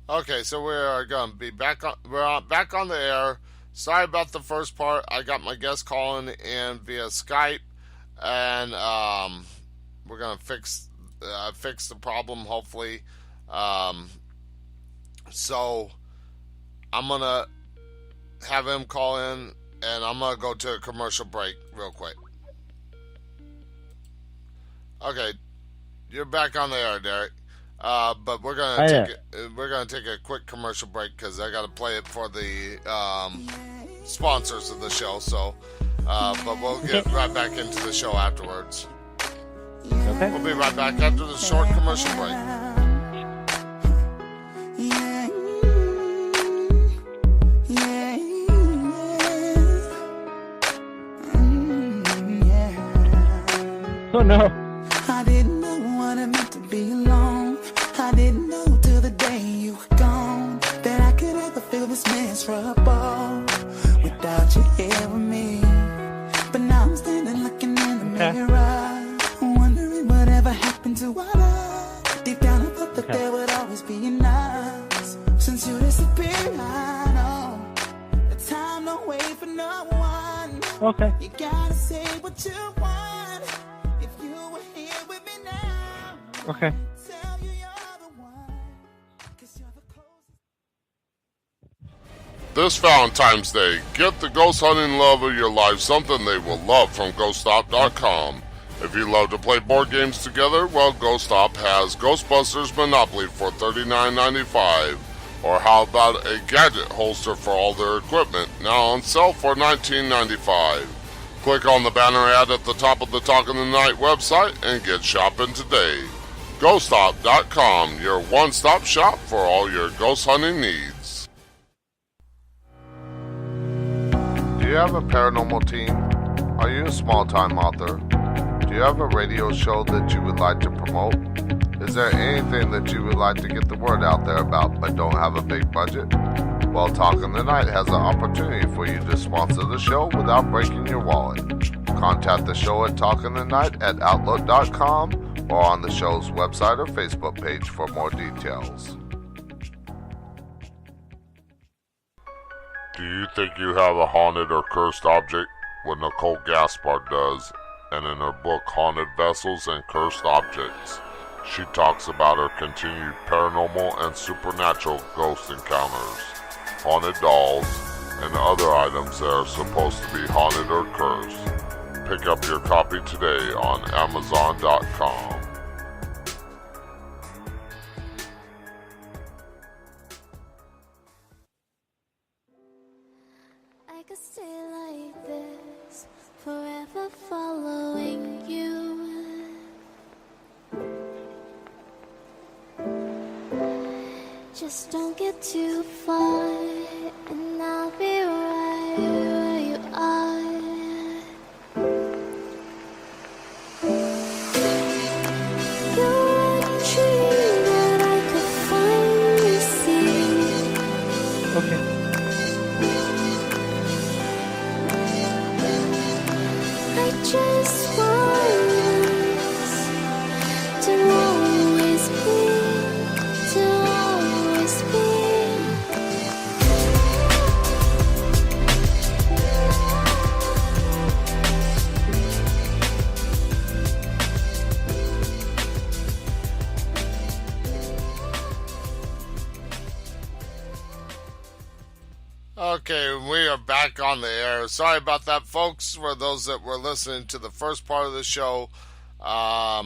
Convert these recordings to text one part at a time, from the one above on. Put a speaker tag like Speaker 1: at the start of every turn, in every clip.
Speaker 1: Okay, so we're gonna be back on the air. Sorry about the first part. I got my guest calling in via Skype, and we're gonna fix the problem hopefully. Um, so I'm gonna have him call in, and I'm gonna go to a commercial break real quick. Okay, you're back on the air, Derek. But
Speaker 2: Hi there.
Speaker 1: we're gonna take a quick commercial break because I gotta play it for the sponsors of the show. So, but we'll
Speaker 2: Okay.
Speaker 1: get right back into the show afterwards.
Speaker 2: Okay.
Speaker 1: We'll be right back after the short commercial break.
Speaker 2: Oh no.
Speaker 3: I didn't know what it meant to be alone. I didn't know till the day you were gone that I could ever feel this miserable without you here with me. But now I'm standing looking in the
Speaker 2: Okay.
Speaker 3: mirror, wondering whatever happened to our love. Deep down I thought that
Speaker 2: Okay.
Speaker 3: there would always be an us. Since you disappeared, I know the time don't wait for no one.
Speaker 2: Okay.
Speaker 3: You gotta say what you want. If you were here with me now,
Speaker 2: Okay.
Speaker 3: tell you you're the one. 'Cause you're the closest.
Speaker 1: This Valentine's Day, get the ghost hunting love of your life something they will love from GhostStop.com. If you love to play board games together, well, Ghost Stop has Ghostbusters Monopoly for $39.95. Or how about a gadget holster for all their equipment, now on sale for $19.95. Click on the banner ad at the top of the Talk in the Night website and get shopping today. GhostStop.com, your one-stop shop for all your ghost hunting needs. Do you have a paranormal team? Are you a small-time author? Do you have a radio show that you would like to promote? Is there anything that you would like to get the word out there about but don't have a big budget? Well, Talking the Night has an opportunity for you to sponsor the show without breaking your wallet. Contact the show at talkingthetonight@outlook.com or on the show's website or Facebook page for more details. Do you think you have a haunted or cursed object? Well, Nicole Gaspard does, and in her book Haunted Vessels and Cursed Objects, she talks about her continued paranormal and supernatural ghost encounters, haunted dolls, and other items that are supposed to be haunted or cursed. Pick up your copy today on Amazon.com.
Speaker 4: I could stay like this, forever following you. Just don't get too far, and I'll be right where you are. You're a dream that I could finally see.
Speaker 2: Okay.
Speaker 4: I just want us to always be, to always be.
Speaker 1: Okay, we are back on the air. Sorry about that, folks. For those that were listening to the first part of the show, I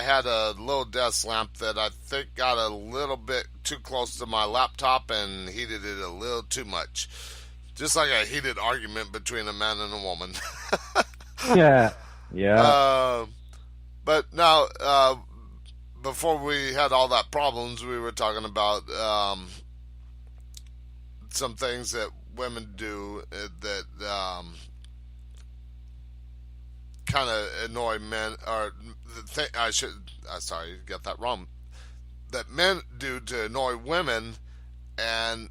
Speaker 1: had a little desk lamp that I think got a little bit too close to my laptop and heated it a little too much. Just like a heated argument between a man and a woman.
Speaker 2: Yeah. Yeah.
Speaker 1: But now, before we had all that problems, we were talking about some things that women do that kind of annoy men, or sorry, got that wrong. That men do to annoy women, and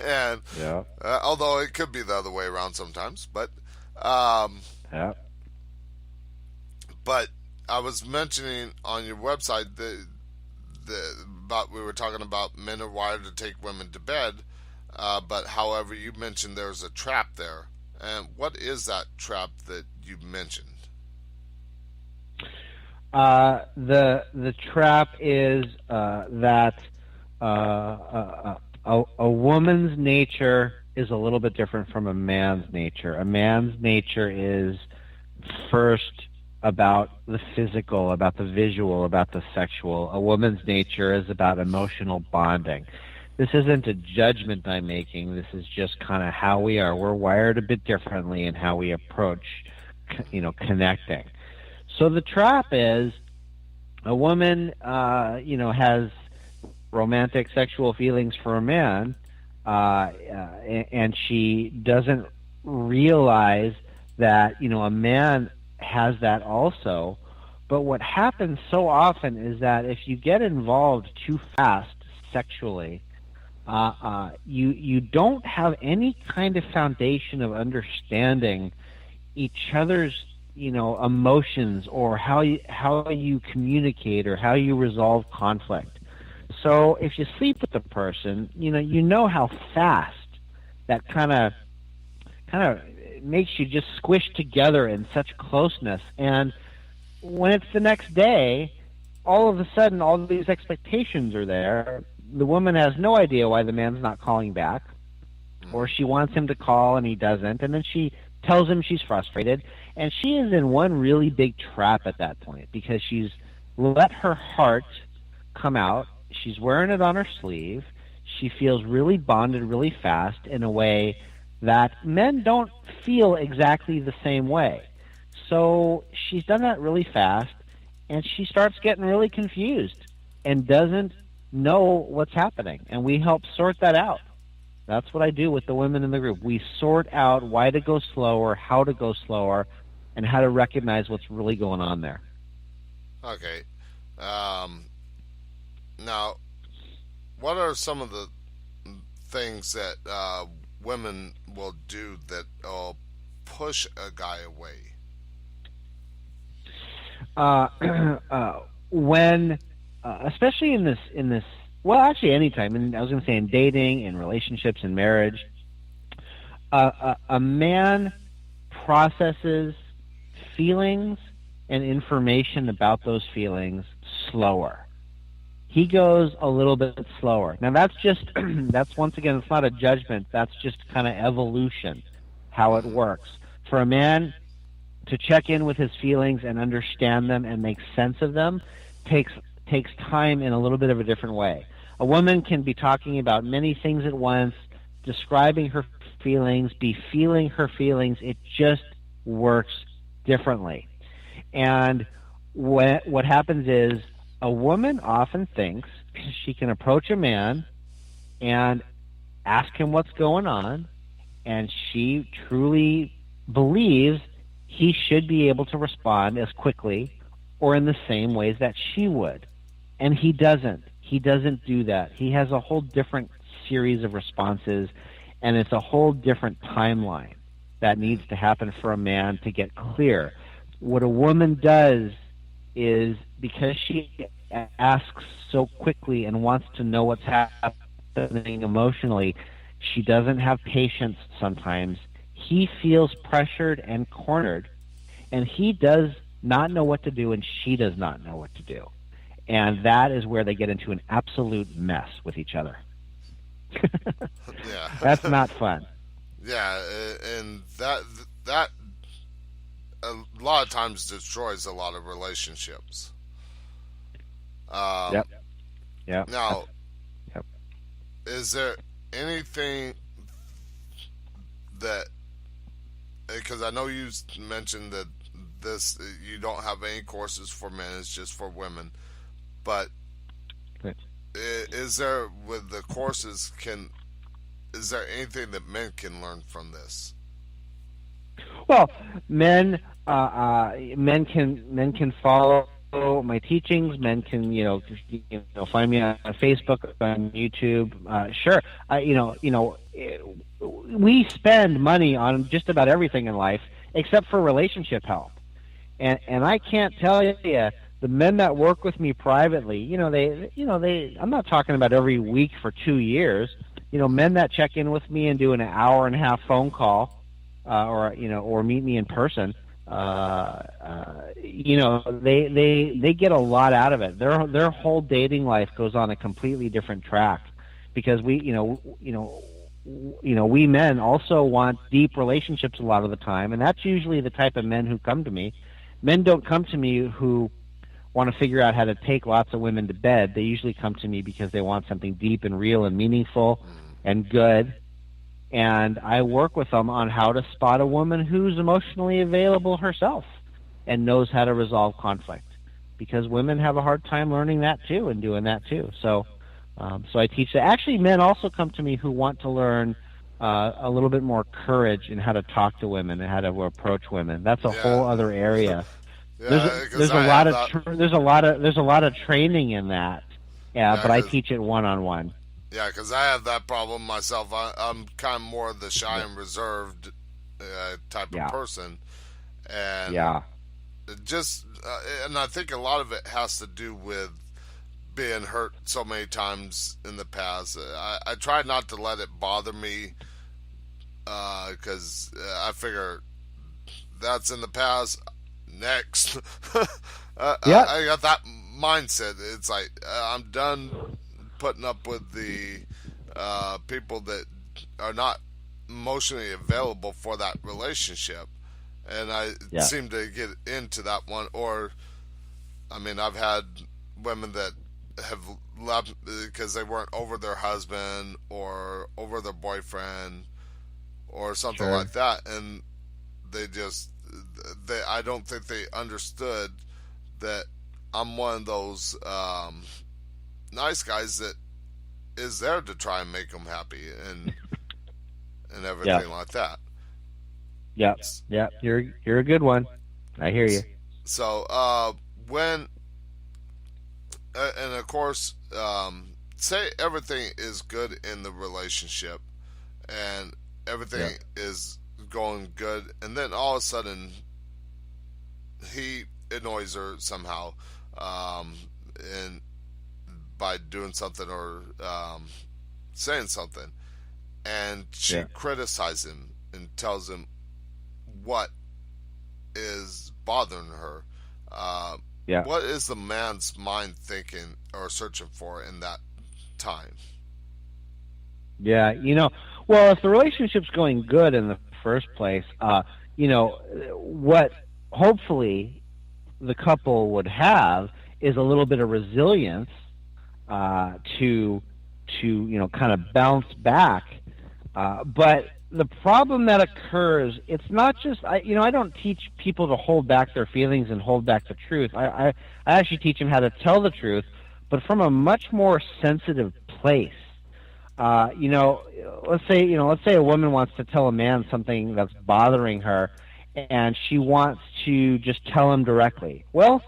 Speaker 1: and
Speaker 2: Yeah.
Speaker 1: although it could be the other way around sometimes, um,
Speaker 2: Yeah.
Speaker 1: but I was mentioning on your website that we were talking about men are wired to take women to bed, but however, you mentioned there's a trap there. And what is that trap that you mentioned?
Speaker 2: The trap is that a woman's nature is a little bit different from a man's nature. A man's nature is first about the physical, about the visual, about the sexual. A woman's nature is about emotional bonding. This isn't a judgment I'm making. This is just kind of how we are. We're wired a bit differently in how we approach, connecting. So the trap is a woman, has romantic sexual feelings for a man, and she doesn't realize that, a man has that also. But what happens so often is that if you get involved too fast sexually, you don't have any kind of foundation of understanding each other's emotions, or how you communicate, or how you resolve conflict. So if you sleep with the person, you know how fast that kind of makes you just squish together in such closeness. And when it's the next day, all of a sudden all of these expectations are there. The woman has no idea why the man's not calling back, or she wants him to call and he doesn't, and then she tells him she's frustrated, and she is in one really big trap at that point, because she's let her heart come out. She's wearing it on her sleeve. She feels really bonded really fast in a way that men don't feel exactly the same way. So she's done that really fast, and she starts getting really confused and doesn't know what's happening, and we help sort that out. That's what I do with the women in the group. We sort out why to go slower, how to go slower, and how to recognize what's really going on there.
Speaker 1: Okay. Now, what are some of the things that women will do that will push a guy away?
Speaker 2: When, especially in this, well, actually anytime, and I was going to say in dating, in relationships, in marriage, a man processes feelings and information about those feelings slower. He goes a little bit slower. Now that's once again, it's not a judgment. That's just kind of evolution, how it works. For a man to check in with his feelings and understand them and make sense of them takes time in a little bit of a different way. A woman can be talking about many things at once, describing her feelings, be feeling her feelings. It just works differently. And what happens is, a woman often thinks she can approach a man and ask him what's going on, and she truly believes he should be able to respond as quickly or in the same ways that she would. And he doesn't. He doesn't do that. He has a whole different series of responses, and it's a whole different timeline that needs to happen for a man to get clear. What a woman does is, because she asks so quickly and wants to know what's happening emotionally, she doesn't have patience sometimes. He feels pressured and cornered, and he does not know what to do, and she does not know what to do. And that is where they get into an absolute mess with each other.
Speaker 1: Yeah.
Speaker 2: That's not fun.
Speaker 1: Yeah, and that a lot of times destroys a lot of relationships.
Speaker 2: Yep.
Speaker 1: Now,
Speaker 2: Yep.
Speaker 1: is there anything that, because I know you mentioned that you don't have any courses for men, it's just for women, but
Speaker 2: Good.
Speaker 1: is there, with the courses, is there anything that men can learn from this?
Speaker 2: Well, men can follow my teachings. Men can find me on Facebook, on YouTube. Sure, we spend money on just about everything in life except for relationship help, and I can't tell you the men that work with me privately, I'm not talking about every week for 2 years. Men that check in with me and do an hour and a half phone call, or meet me in person. They get a lot out of it. Their whole dating life goes on a completely different track, because we men also want deep relationships a lot of the time, and that's usually the type of men who come to me. Men don't come to me who want to figure out how to take lots of women to bed. They usually come to me because they want something deep and real and meaningful and good. And I work with them on how to spot a woman who's emotionally available herself and knows how to resolve conflict, because women have a hard time learning that too and doing that too. So I teach that. Actually, men also come to me who want to learn a little bit more courage in how to talk to women and how to approach women. That's a whole other area. There's a lot of training in that. But I teach it one-on-one.
Speaker 1: Yeah, because I have that problem myself. I'm kind of more the shy and reserved type of person, and and I think a lot of it has to do with being hurt so many times in the past. I try not to let it bother me, because I figure that's in the past. Next, I got that mindset. It's like I'm done putting up with the people that are not emotionally available for that relationship, and I seem to get into that one. Or, I mean, I've had women that have left because they weren't over their husband or over their boyfriend or something like that, and I don't think they understood that I'm one of those nice guys that is there to try and make them happy and everything like that.
Speaker 2: Yeah, you're a good one. I hear you.
Speaker 1: So when and of course, say everything is good in the relationship and everything is going good, and then all of a sudden he annoys her somehow, and by doing something or saying something, and she criticizes him and tells him what is bothering her. What is the man's mind thinking or searching for in that time?
Speaker 2: Yeah, well, if the relationship's going good in the first place, what hopefully the couple would have is a little bit of resilience to kind of bounce back. But the problem that occurs, it's not just I don't teach people to hold back their feelings and hold back the truth. I actually teach them how to tell the truth, but from a much more sensitive place. Let's say a woman wants to tell a man something that's bothering her, and she wants to just tell him directly. Well,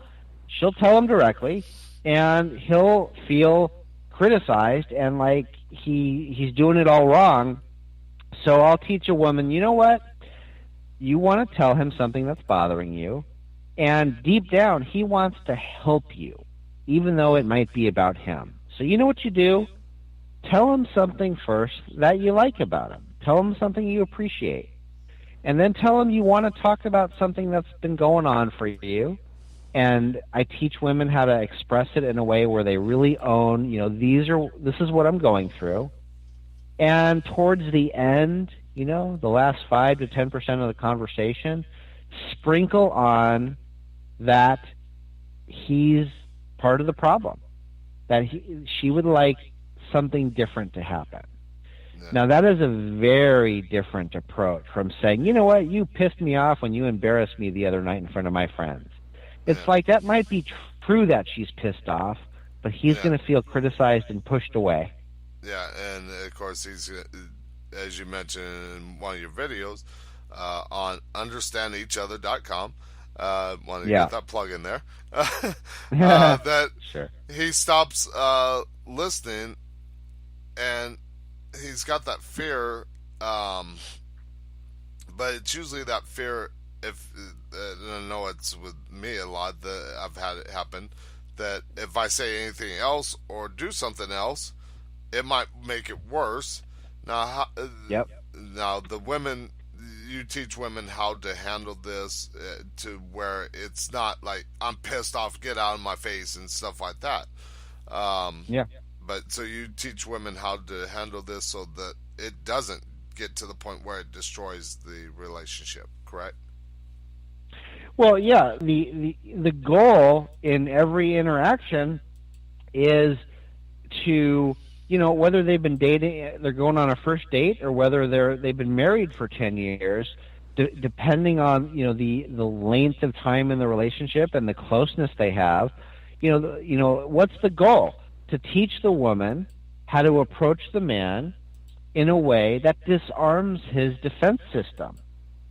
Speaker 2: she'll tell him directly, and he'll feel criticized and like he's doing it all wrong. So I'll teach a woman, you know what? You want to tell him something that's bothering you, and deep down he wants to help you, even though it might be about him. So you know what you do? Tell him something first that you like about him. Tell him something you appreciate. And then tell him you want to talk about something that's been going on for you. And I teach women how to express it in a way where they really own, this is what I'm going through. And towards the end, the last 5 to 10% of the conversation, sprinkle on that he's part of the problem, that she would like something different to happen. Yeah. Now, that is a very different approach from saying, you know what, you pissed me off when you embarrassed me the other night in front of my friends. It's like that might be true that she's pissed off, but he's going to feel criticized and pushed away.
Speaker 1: Yeah, and of course, he's, as you mentioned in one of your videos, on understandeachother.com, want to get that plug in there, that he stops listening, and he's got that fear, but it's usually that fear if I know it's with me a lot that I've had it happen, that if I say anything else or do something else, it might make it worse. Now,
Speaker 2: Yep.
Speaker 1: now the women, you teach women how to handle this to where it's not like I'm pissed off, get out of my face and stuff like that.
Speaker 2: Yeah.
Speaker 1: But so you teach women how to handle this so that it doesn't get to the point where it destroys the relationship, correct?
Speaker 2: Well, yeah. The goal in every interaction is to, whether they've been dating, they're going on a first date, or whether they've been married for 10 years, depending on the length of time in the relationship and the closeness they have. What's the goal? To teach the woman how to approach the man in a way that disarms his defense system,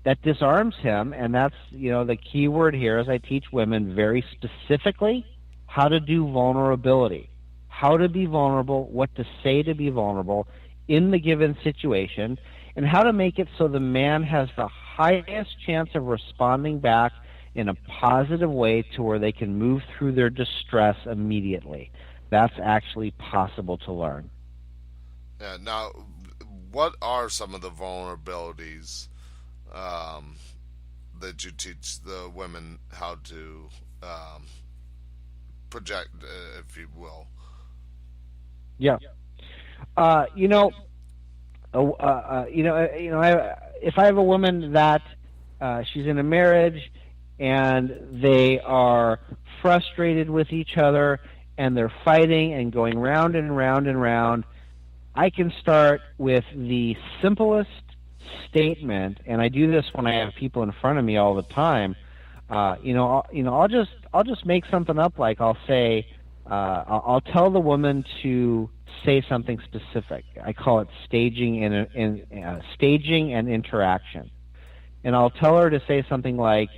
Speaker 2: that disarms him. And that's, the key word here is I teach women very specifically how to do vulnerability, how to be vulnerable, what to say to be vulnerable in the given situation, and how to make it so the man has the highest chance of responding back in a positive way to where they can move through their distress immediately. That's actually possible to learn.
Speaker 1: Yeah. Now, what are some of the vulnerabilities that you teach the women how to project, if you will?
Speaker 2: Yeah. If I have a woman that she's in a marriage and they are frustrated with each other and they're fighting and going round and round and round, I can start with the simplest statement, and I do this when I have people in front of me all the time. I'll just make something up. Like I'll say, I'll tell the woman to say something specific. I call it staging and interaction. And I'll tell her to say something like,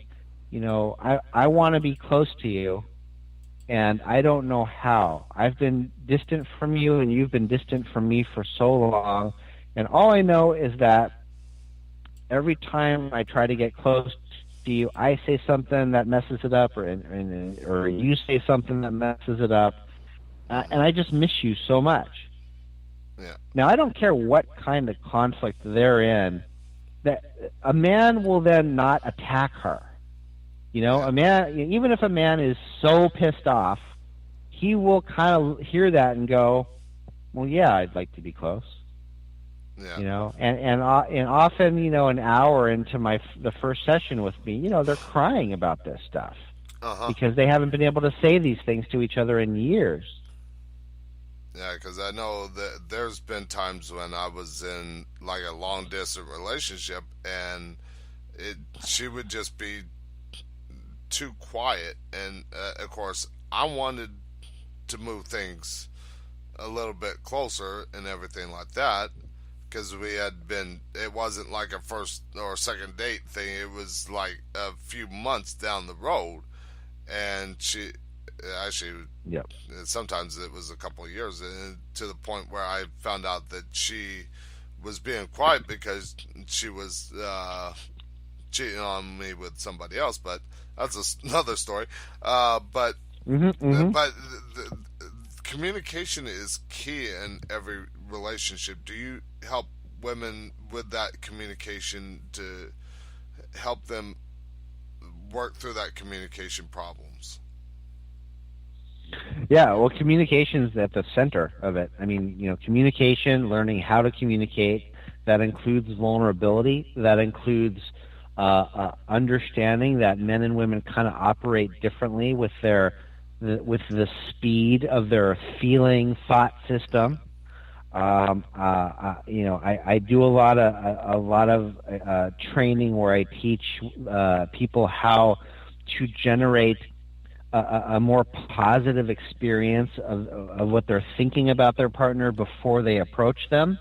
Speaker 2: I want to be close to you, and I don't know how. I've been distant from you, and you've been distant from me for so long, and all I know is that every time I try to get close to you, I say something that messes it up, or you say something that messes it up, and I just miss you so much.
Speaker 1: Yeah.
Speaker 2: Now, I don't care what kind of conflict they're in, that a man will then not attack her. A man, even if a man is so pissed off, he will kind of hear that and go, well, yeah, I'd like to be close.
Speaker 1: Yeah.
Speaker 2: And often, an hour into the first session with me, they're crying about this stuff because they haven't been able to say these things to each other in years.
Speaker 1: Yeah, because I know that there's been times when I was in like a long distance relationship, and she would just be too quiet, and of course I wanted to move things a little bit closer and everything like that, because it wasn't like a first or second date thing, it was like a few months down the road, and she actually,
Speaker 2: yep,
Speaker 1: sometimes it was a couple of years, and to the point where I found out that she was being quiet because she was cheating on me with somebody else, but that's another story. But the communication is key in every relationship. Do you help women with that communication to help them work through that communication problems?
Speaker 2: Yeah, well, communication is at the center of it. I mean, communication, learning how to communicate, that includes vulnerability, that includes understanding that men and women kind of operate differently with the speed of their feeling thought system. I do a lot of training where I teach people how to generate a more positive experience of what they're thinking about their partner before they approach them.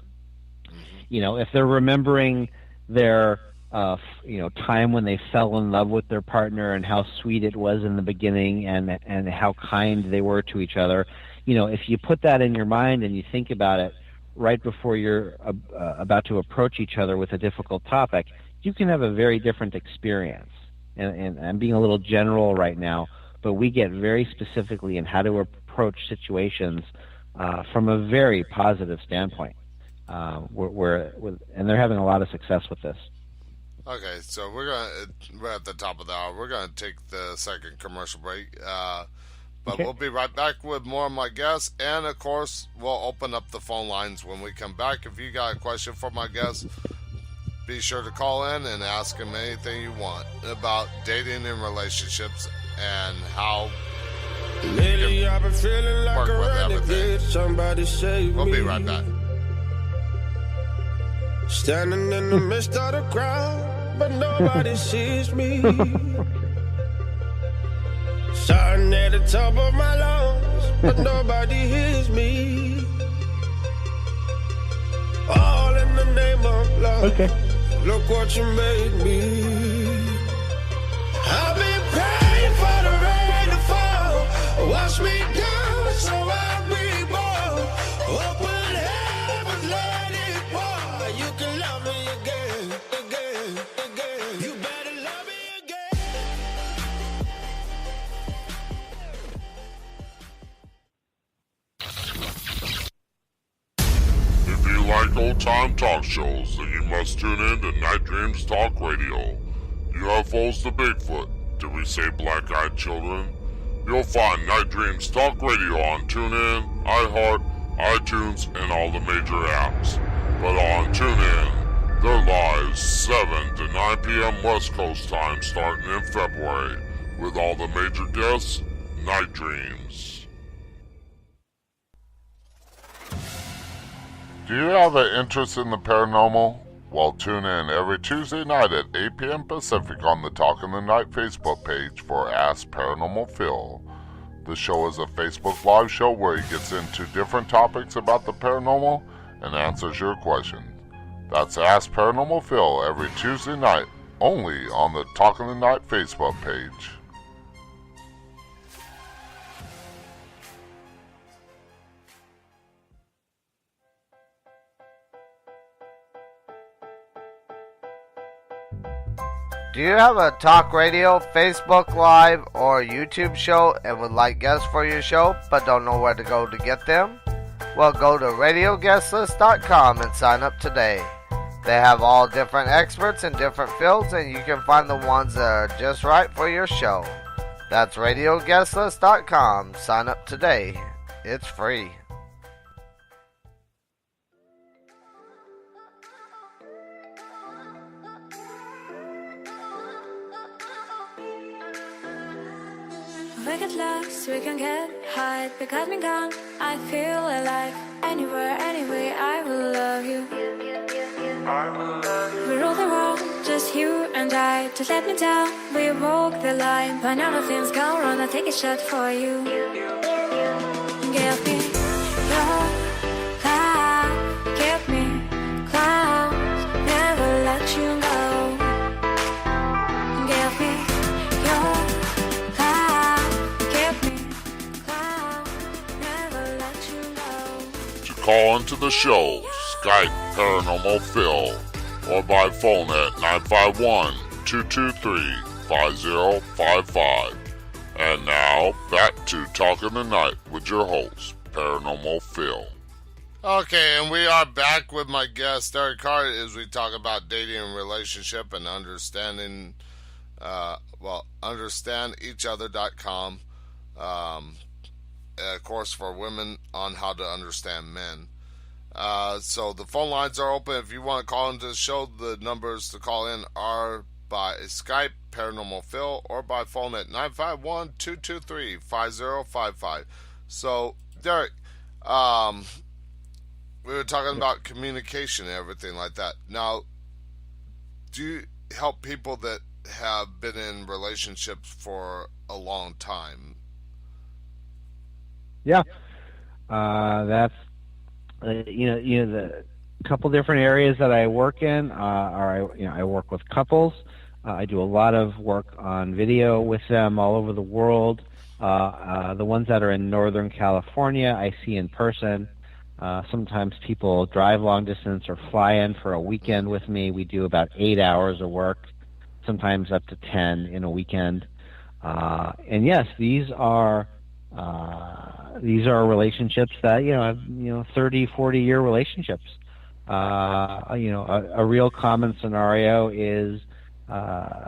Speaker 2: If they're remembering their time when they fell in love with their partner and how sweet it was in the beginning and how kind they were to each other, if you put that in your mind and you think about it right before you're about to approach each other with a difficult topic, you can have a very different experience. And I'm being a little general right now, but we get very specifically in how to approach situations from a very positive standpoint. And they're having a lot of success with this.
Speaker 1: Okay, so we're at the top of the hour. We're gonna take the second commercial break, but
Speaker 2: Okay.
Speaker 1: we'll be right back with more of my guests, and of course, we'll open up the phone lines when we come back. If you got a question for my guests, be sure to call in and ask them anything you want about dating and relationships and how
Speaker 5: Lately I've been feeling like
Speaker 1: work
Speaker 5: a
Speaker 1: with
Speaker 5: renegade.
Speaker 1: everything.
Speaker 5: Somebody save
Speaker 1: We'll
Speaker 5: me.
Speaker 1: be right back.
Speaker 5: Standing in the midst of the crowd, but nobody sees me. Shouting at the top of my lungs, but nobody hears me. All in the name of love.
Speaker 2: Okay.
Speaker 5: Look what you made me. I've been praying for the rain to fall. Wash me down so I'll be born. Open heavens, let it pour. You can love me again, again, again. You better love me again.
Speaker 1: If you like old-time talk shows, then you must tune in to Night Dreams Talk Radio. UFOs to Bigfoot, did we say black-eyed children? You'll find Night Dreams Talk Radio on TuneIn, iHeart, iTunes, and all the major apps. But on TuneIn, they're live 7 to 9 p.m. West Coast time starting in February. With all the major guests, Night Dreams. Do you have an interest in the paranormal? Well, tune in every Tuesday night at 8 p.m. Pacific on the Talk in the Night Facebook page for Ask Paranormal Phil. The show is a Facebook Live show where he gets into different topics about the paranormal and answers your questions. That's Ask Paranormal Phil every Tuesday night, only on the Talk in the Night Facebook page.
Speaker 6: Do you have a talk radio, Facebook Live, or YouTube show and would like guests for your show but don't know where to go to get them? Well, go to radioguestlist.com and sign up today. They have all different experts in different fields and you can find the ones that are just right for your show. That's radioguestlist.com. Sign up today. It's free.
Speaker 7: We get lost, we can get high. Because me gone, I feel alive. Anywhere, anyway, I will love you. We rule the world, just you and I. Just let me down, we walk the line. When all the things go wrong, I take a shot for you. Give me your love, give me clouds, never let you go. Give me your
Speaker 1: Call into the show, Skype Paranormal Phil, or by phone at 951-223-5055. And now, back to Talking the Night with your host, Paranormal Phil. Okay, and we are back with my guest, Eric Hart, as we talk about dating and relationship and understanding, understandeachother.com. Of course, for women on how to understand men. So the phone lines are open. If you want to call into the show, the numbers to call in are by Skype, Paranormal Phil, or by phone at 951-223-5055. So, Derek, we were talking about communication and everything like that. Now, do you help people that have been in relationships for a long time?
Speaker 2: Yeah, that's the couple different areas that I work in are I work with couples. I do a lot of work on video with them all over the world. The ones that are in Northern California, I see in person. Sometimes people drive long distance or fly in for a weekend with me. We do about 8 hours of work, sometimes up to 10 in a weekend. And yes, these are relationships that, have, 30, 40-year relationships. A real common scenario is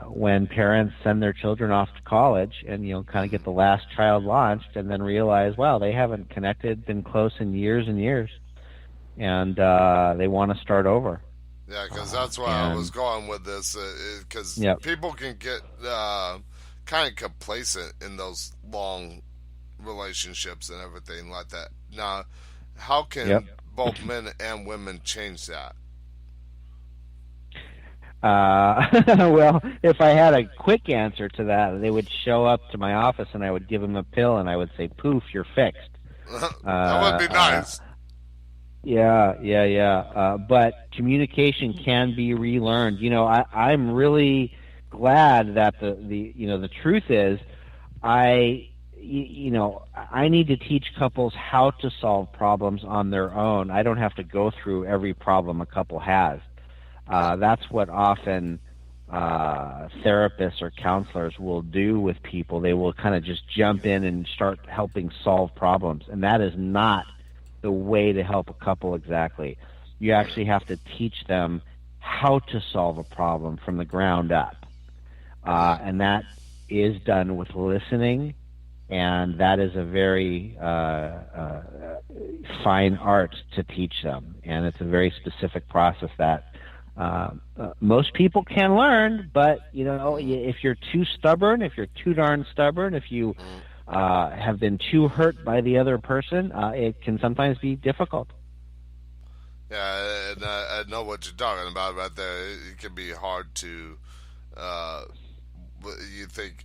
Speaker 2: when parents send their children off to college and, kind of get the last child launched and then realize, wow, they haven't connected, been close in years and years, and they want to start over.
Speaker 1: Yeah, because that's where I was going with this, because people can get kind of complacent in those long relationships and everything like that. Now, how can both men and women change that?
Speaker 2: Well, if I had a quick answer to that, they would show up to my office and I would give them a pill and I would say, poof, you're fixed.
Speaker 1: That would be nice.
Speaker 2: But communication can be relearned. I'm really glad that the truth is I need to teach couples how to solve problems on their own. I don't have to go through every problem a couple has. That's what often therapists or counselors will do with people. They will kind of just jump in and start helping solve problems, and that is not the way to help a couple exactly. You actually have to teach them how to solve a problem from the ground up, and that is done with listening, and that is a very fine art to teach them, and it's a very specific process that most people can learn, but if you're too stubborn, if you're too darn stubborn, if you have been too hurt by the other person, it can sometimes be difficult.
Speaker 1: Yeah, and I know what you're talking about right there. It can be hard to, you think,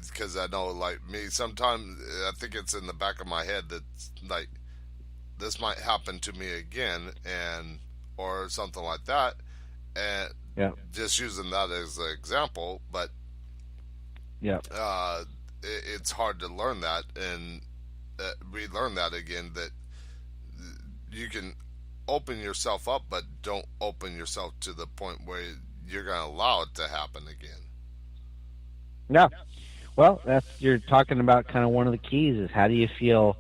Speaker 1: because I know, like me, sometimes I think it's in the back of my head that, like, this might happen to me again, or something like that. And just using that as an example, but it's hard to learn that and relearn that again, that you can open yourself up, but don't open yourself to the point where you're going to allow it to happen again.
Speaker 2: Yeah. Well, you're talking about kind of one of the keys is how do you feel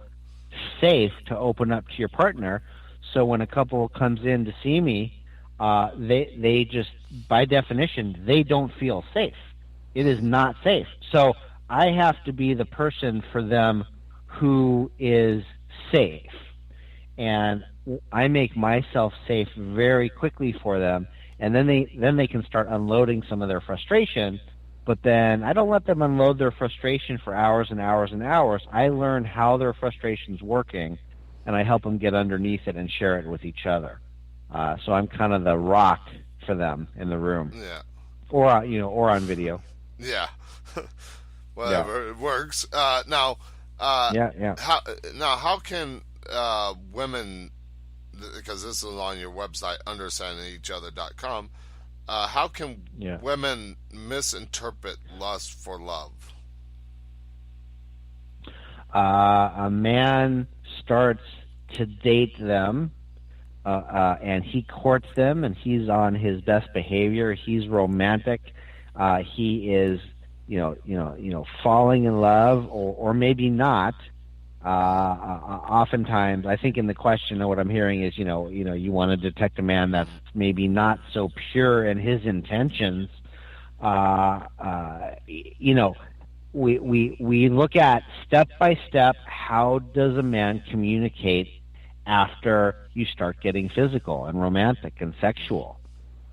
Speaker 2: safe to open up to your partner, so when a couple comes in to see me, they just, by definition, they don't feel safe. It is not safe. So I have to be the person for them who is safe. And I make myself safe very quickly for them. And then they can start unloading some of their frustration. But then I don't let them unload their frustration for hours and hours and hours. I learn how their frustration's working, and I help them get underneath it and share it with each other. So I'm kind of the rock for them in the room, or on video.
Speaker 1: Yeah, whatever, it works. Now, how can women? Because this is on your website, understandingeachother.com. How can women misinterpret lust for love?
Speaker 2: A man starts to date them. And he courts them, and he's on his best behavior. He's romantic. He is, falling in love, or maybe not. Oftentimes, I think in the question, what I'm hearing is, you want to detect a man that's maybe not so pure in his intentions. We look at step by step, how does a man communicate after you start getting physical and romantic and sexual,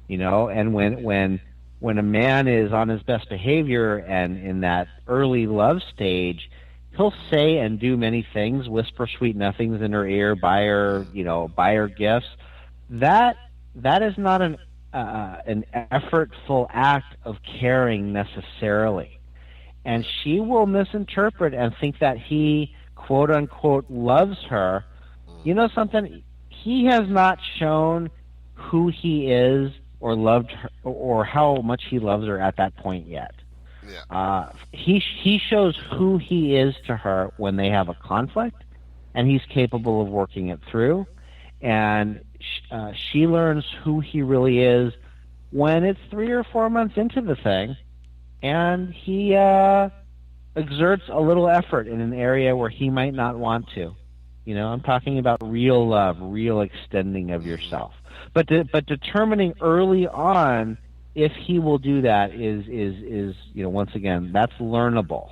Speaker 2: and when a man is on his best behavior and in that early love stage, he'll say and do many things, whisper sweet nothings in her ear, buy her gifts. That is not an effortful act of caring necessarily, and she will misinterpret and think that he quote unquote loves her. You know something? He has not shown who he is or loved her, or how much he loves her at that point yet.
Speaker 1: Yeah.
Speaker 2: He shows who he is to her when they have a conflict, and he's capable of working it through. And she learns who he really is when it's 3 or 4 months into the thing, and he exerts a little effort in an area where he might not want to. I'm talking about real love, real extending of yourself. But determining early on if he will do that is once again, that's learnable.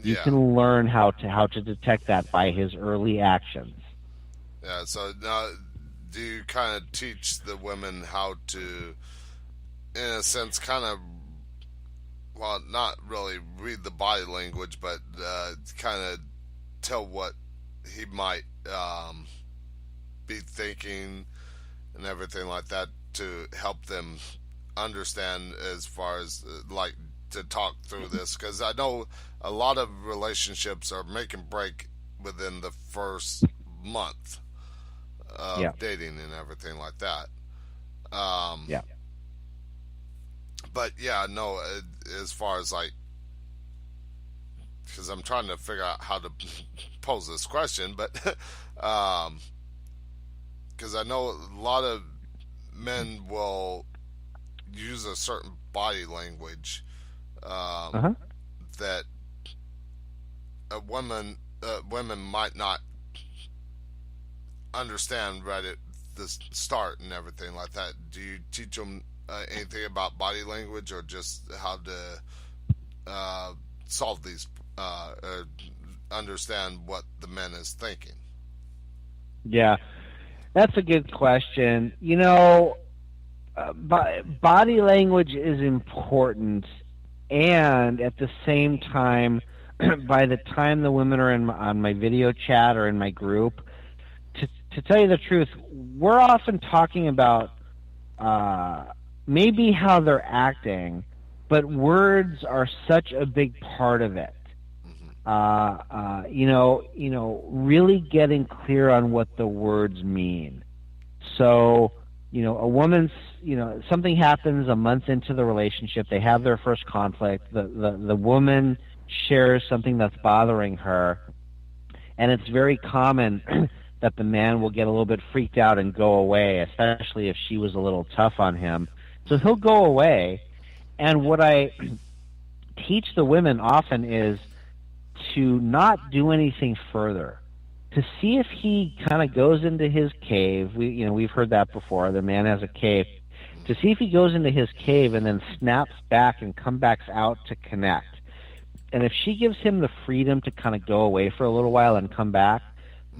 Speaker 2: You can learn how to detect that by his early actions.
Speaker 6: Yeah, so now do you kind of teach the women how to, in a sense, kind of, well, not really read the body language, but kind of tell what he might be thinking and everything like that to help them understand as far as, like, to talk through this? Because I know a lot of relationships are make and break within the first month of dating and everything like that. But yeah, no, as far as like, because I'm trying to figure out how to pose this question, but because I know a lot of men will use a certain body language that women might not understand right at the start and everything like that. Do you teach them anything about body language, or just how to solve these, or understand what the man is thinking?
Speaker 2: Yeah, that's a good question. Body language is important, and at the same time, by the time the women are on my video chat or in my group, to tell you the truth, we're often talking about maybe how they're acting, but words are such a big part of it. Really getting clear on what the words mean. So, a woman's, something happens a month into the relationship, they have their first conflict, the woman shares something that's bothering her, and it's very common that the man will get a little bit freaked out and go away, especially if she was a little tough on him. So he'll go away, and what I teach the women often is to not do anything further, to see if he kind of goes into his cave. We've heard that before. The man has a cave. To see if he goes into his cave and then snaps back and comes back out to connect. And if she gives him the freedom to kind of go away for a little while and come back,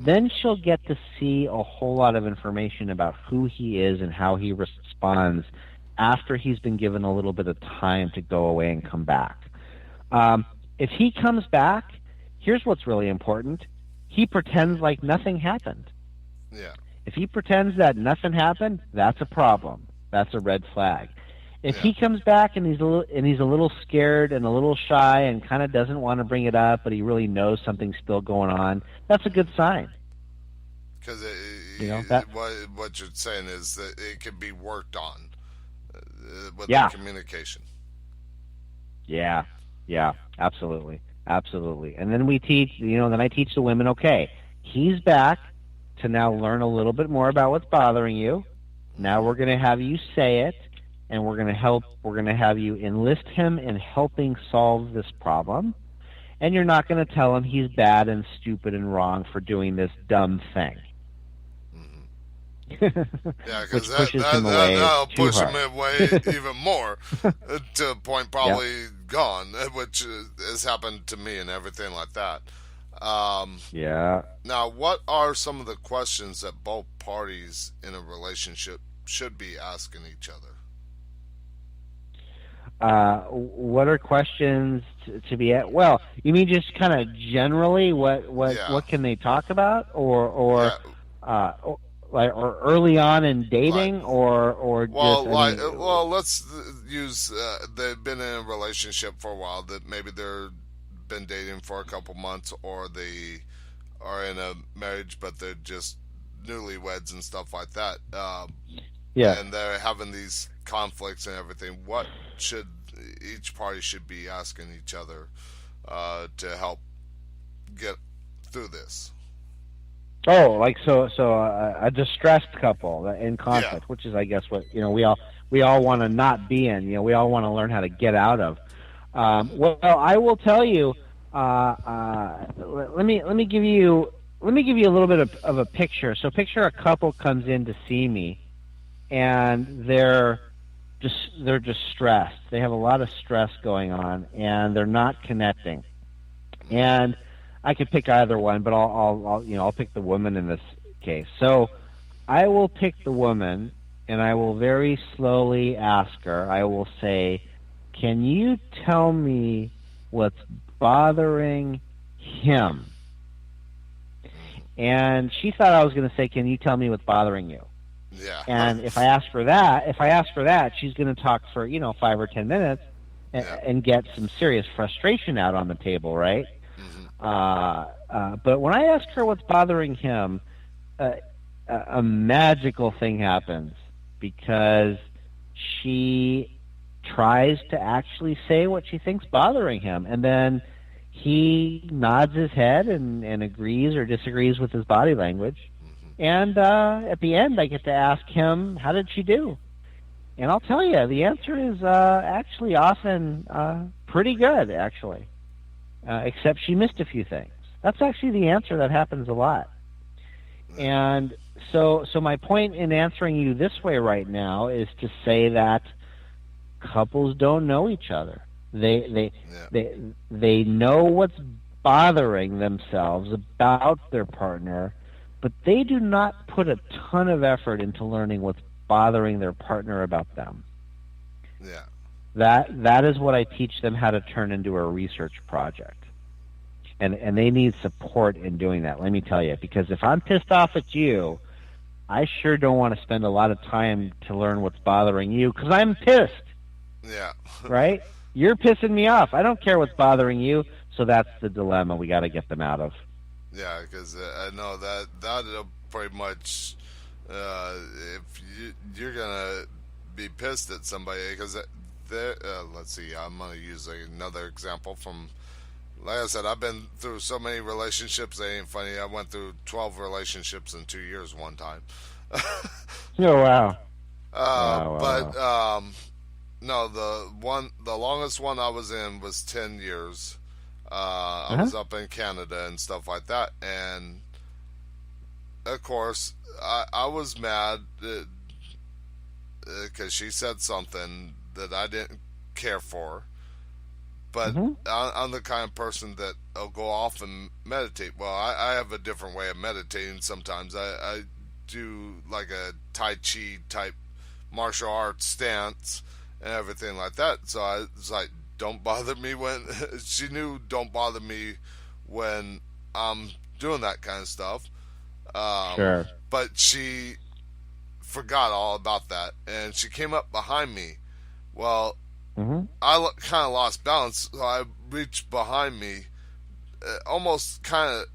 Speaker 2: then she'll get to see a whole lot of information about who he is and how he responds after he's been given a little bit of time to go away and come back. If he comes back, here's what's really important. He pretends like nothing happened.
Speaker 6: Yeah.
Speaker 2: If he pretends that nothing happened, that's a problem. That's a red flag. If he comes back and he's a little scared and a little shy and kind of doesn't want to bring it up, but he really knows something's still going on, that's a good sign.
Speaker 6: Because what you're saying is that it can be worked on with the communication.
Speaker 2: Yeah, absolutely. And then we teach, then I teach the women, okay, he's back to now learn a little bit more about what's bothering you. Now we're going to have you say it, and we're going to have you enlist him in helping solve this problem. And you're not going to tell him he's bad and stupid and wrong for doing this dumb thing.
Speaker 6: Yeah, because that'll push him away even more to a point probably gone, which has happened to me and everything like that. Now, what are some of the questions that both parties in a relationship should be asking each other?
Speaker 2: What are questions to be at? Well, you mean just kind of generally what can they talk about, or early on in dating, or
Speaker 6: let's use they've been in a relationship for a while, that maybe they're been dating for a couple months, or they are in a marriage but they're just newlyweds and stuff like that. And they're having these conflicts and everything. What should each party should be asking each other to help get through this?
Speaker 2: Oh, like a distressed couple in conflict, which is, I guess, what we all want to not be in. We all want to learn how to get out of. Well, I will tell you. Let me give you a little bit of a picture. So, picture a couple comes in to see me, and they're distressed. They have a lot of stress going on, and they're not connecting. And I could pick either one, but I'll pick the woman in this case. So I will pick the woman, and I will very slowly ask her. I will say, "Can you tell me what's bothering him?" And she thought I was going to say, "Can you tell me what's bothering you?"
Speaker 8: Yeah.
Speaker 2: And if I ask for that, she's going to talk for 5 or 10 minutes and get some serious frustration out on the table, right? But when I ask her what's bothering him, a magical thing happens, because she tries to actually say what she thinks bothering him, and then he nods his head and agrees or disagrees with his body language. And at the end, I get to ask him, "How did she do?" And I'll tell you, the answer is actually often pretty good, actually. Except she missed a few things. That's actually the answer that happens a lot. And so my point in answering you this way right now is to say that couples don't know each other. They know what's bothering themselves about their partner, but they do not put a ton of effort into learning what's bothering their partner about them.
Speaker 8: Yeah.
Speaker 2: That is what I teach them how to turn into a research project. And they need support in doing that, let me tell you. Because if I'm pissed off at you, I sure don't want to spend a lot of time to learn what's bothering you, because I'm pissed.
Speaker 8: Yeah.
Speaker 2: Right? You're pissing me off. I don't care what's bothering you. So that's the dilemma we got to get them out of.
Speaker 8: Yeah, because I know that'll pretty much, if you're gonna be pissed at somebody, because let's see, I'm gonna use another example from, like I said, I've been through so many relationships, they ain't funny. I went through 12 relationships in 2 years one time.
Speaker 2: Oh, wow.
Speaker 8: But no, the longest one I was in was 10 years. I was up in Canada and stuff like that, and of course I was mad because she said something that I didn't care for. But I'm the kind of person that will go off and meditate. Well, I have a different way of meditating sometimes. I do like a Tai Chi type martial arts stance and everything like that. So I was like, don't bother me when... She knew don't bother me when I'm doing that kind of stuff.
Speaker 2: Sure.
Speaker 8: But she forgot all about that. And she came up behind me. Well... I kind of lost balance, so I reached behind me, almost kind of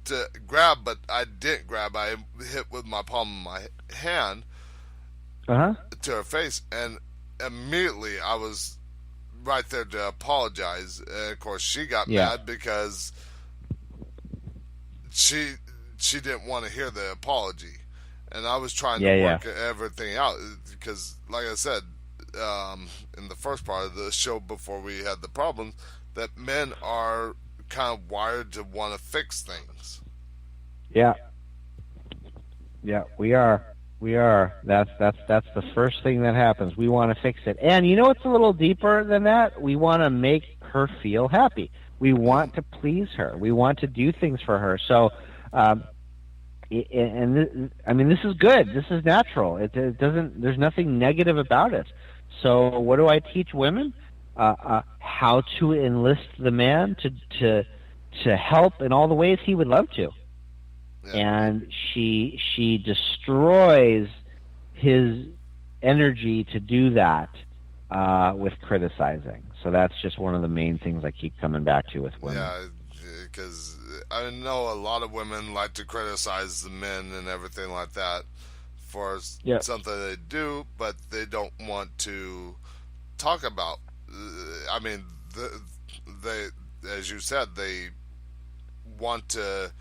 Speaker 8: to grab, but I didn't grab. I hit with my palm of my hand to her face, and immediately I was right there to apologize. And of course, she got mad because she didn't want to hear the apology, and I was trying to work everything out because, like I said, in the first part of the show before we had the problems, that men are kind of wired to want to fix things.
Speaker 2: Yeah, we are. That's the first thing that happens. We want to fix it, and it's a little deeper than that. We want to make her feel happy. We want to please her. We want to do things for her. So, this is good. This is natural. It doesn't. There's nothing negative about it. So what do I teach women? How to enlist the man to help in all the ways he would love to. Yeah. And she destroys his energy to do that with criticizing. So that's just one of the main things I keep coming back to with women.
Speaker 8: Yeah, because I know a lot of women like to criticize the men and everything like that for something they do, but they don't want to talk about. I mean, they, as you said, they want to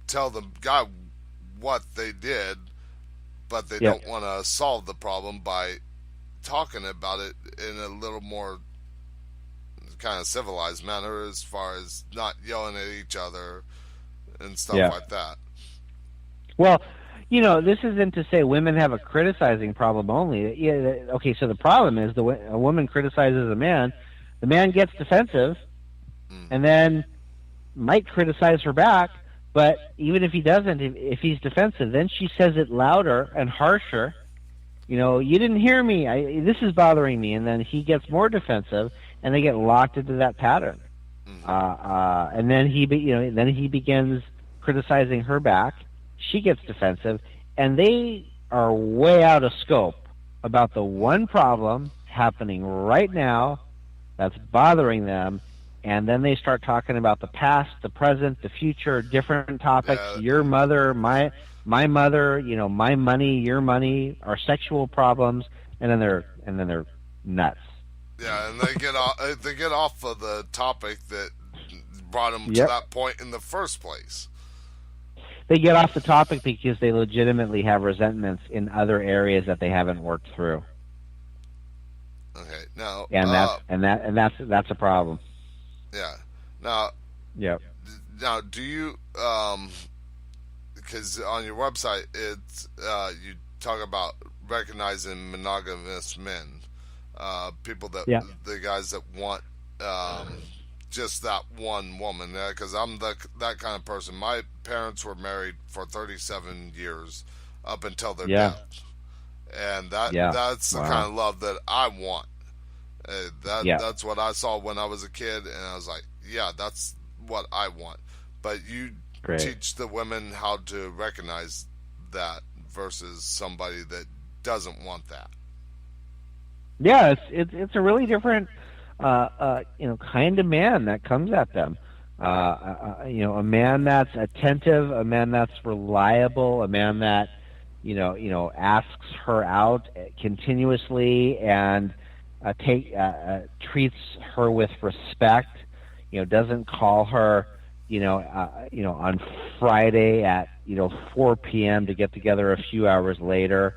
Speaker 8: tell the guy what they did, but they
Speaker 2: Yep.
Speaker 8: don't want to solve the problem by talking about it in a little more kind of civilized manner, as far as not yelling at each other and stuff
Speaker 2: Yeah.
Speaker 8: like that.
Speaker 2: Well, this isn't to say women have a criticizing problem only. Yeah, okay, so the problem is a woman criticizes a man, the man gets defensive, and then might criticize her back, but even if he doesn't, if he's defensive, then she says it louder and harsher. You didn't hear me. This is bothering me, and then he gets more defensive, and they get locked into that pattern. And then he begins criticizing her back. She gets defensive, and they are way out of scope about the one problem happening right now that's bothering them, and then they start talking about the past, the present, the future, different topics.
Speaker 8: Yeah.
Speaker 2: Your mother, my mother, my money, your money, our sexual problems, and then they're nuts.
Speaker 8: Yeah, and they get off of the topic that brought them to
Speaker 2: Yep.
Speaker 8: that point in the first place.
Speaker 2: They get off the topic because they legitimately have resentments in other areas that they haven't worked through,
Speaker 8: Okay, now
Speaker 2: and that's a problem.
Speaker 8: yeah. Now
Speaker 2: Yep.
Speaker 8: do you because on your website it's you talk about recognizing monogamous men, people that
Speaker 2: Yeah.
Speaker 8: the guys that want just that one woman, because I'm that kind of person. My parents were married for 37 years up until their
Speaker 2: Yeah.
Speaker 8: death, and that's the
Speaker 2: Wow.
Speaker 8: kind of love that I want.
Speaker 2: Yeah.
Speaker 8: That's what I saw when I was a kid, and I was like, yeah, that's what I want. But you
Speaker 2: Great.
Speaker 8: teach the women how to recognize that versus somebody that doesn't want that.
Speaker 2: Yeah, it's a really different kind of man that comes at them. A man that's attentive, a man that's reliable, a man that asks her out continuously and treats her with respect. Doesn't call her on Friday at 4 p.m. to get together a few hours later.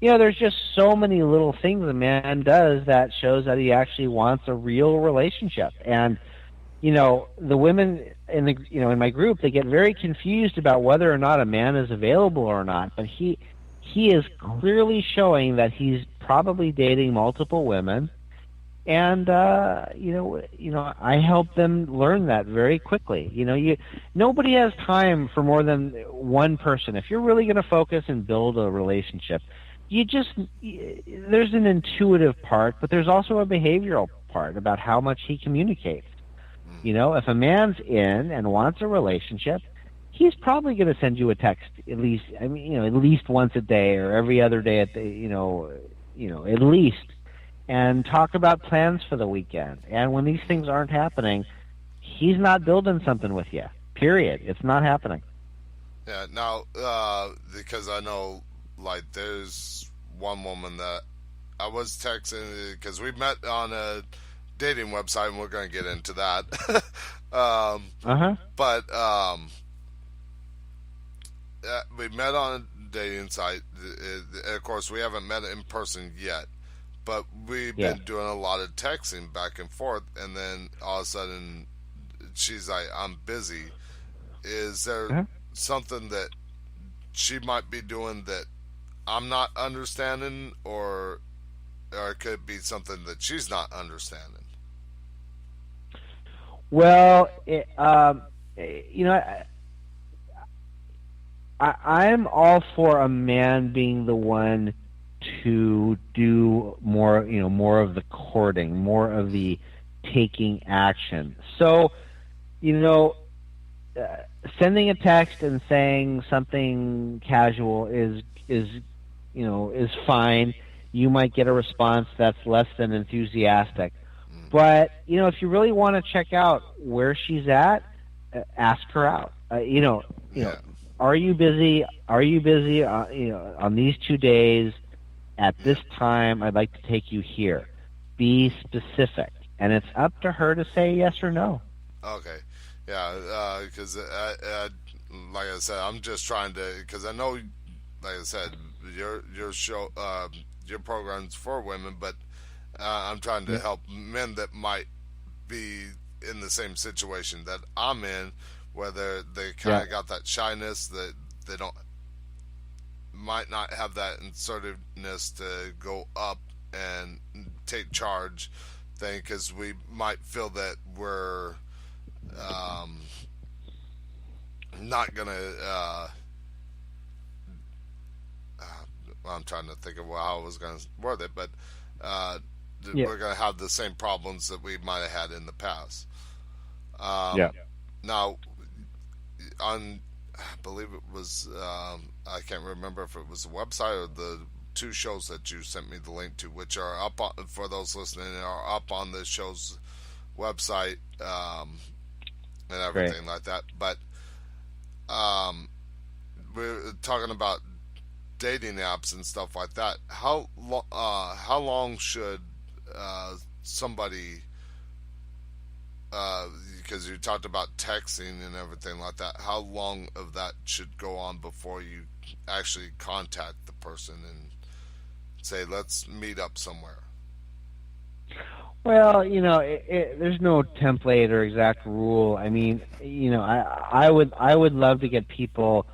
Speaker 2: There's just so many little things a man does that shows that he actually wants a real relationship. And, the women in my group, they get very confused about whether or not a man is available or not. But he is clearly showing that he's probably dating multiple women. And, I help them learn that very quickly. Nobody has time for more than one person. If you're really going to focus and build a relationship, there's an intuitive part, but there's also a behavioral part about how much he communicates. If a man's in and wants a relationship, he's probably going to send you a text at least once a day or every other day at at least, and talk about plans for the weekend. And when these things aren't happening, he's not building something with you. Period. It's not happening.
Speaker 8: Yeah. Now, because I know, like, there's one woman that I was texting because we met on a dating website, and we're going to get into that. But we met on a dating site. Of course, we haven't met in person yet, but we've been doing a lot of texting back and forth. And then all of a sudden, she's like, "I'm busy." Is there something that she might be doing that I'm not understanding, or it could be something that she's not understanding?
Speaker 2: Well, I'm all for a man being the one to do more of the courting, more of the taking action. So, sending a text and saying something casual is fine. You might get a response that's less than enthusiastic. But, if you really want to check out where she's at, ask her out. Are you busy? Are you busy, on these 2 days at this time? I'd like to take you here. Be specific. And it's up to her to say yes or no.
Speaker 8: Okay. Yeah, because like I said, I'm just trying to, because I know, like I said, your show, your program's for women, but I'm trying to help men that might be in the same situation that I'm in, whether they kind of got that shyness, that they might not have that assertiveness to go up and take charge thing, because we might feel that we're not gonna I'm trying to think of how I was gonna word it, but we're gonna have the same problems that we might have had in the past. Now, on, I believe it was, I can't remember if it was the website or the two shows that you sent me the link to, which are up on, for those listening, are up on the show's website, and everything like that. But we're talking about dating apps and stuff like that. How long should somebody, because you talked about texting and everything like that, how long of that should go on before you actually contact the person and say, let's meet up somewhere?
Speaker 2: Well, there's no template or exact rule. I mean, I would love to get people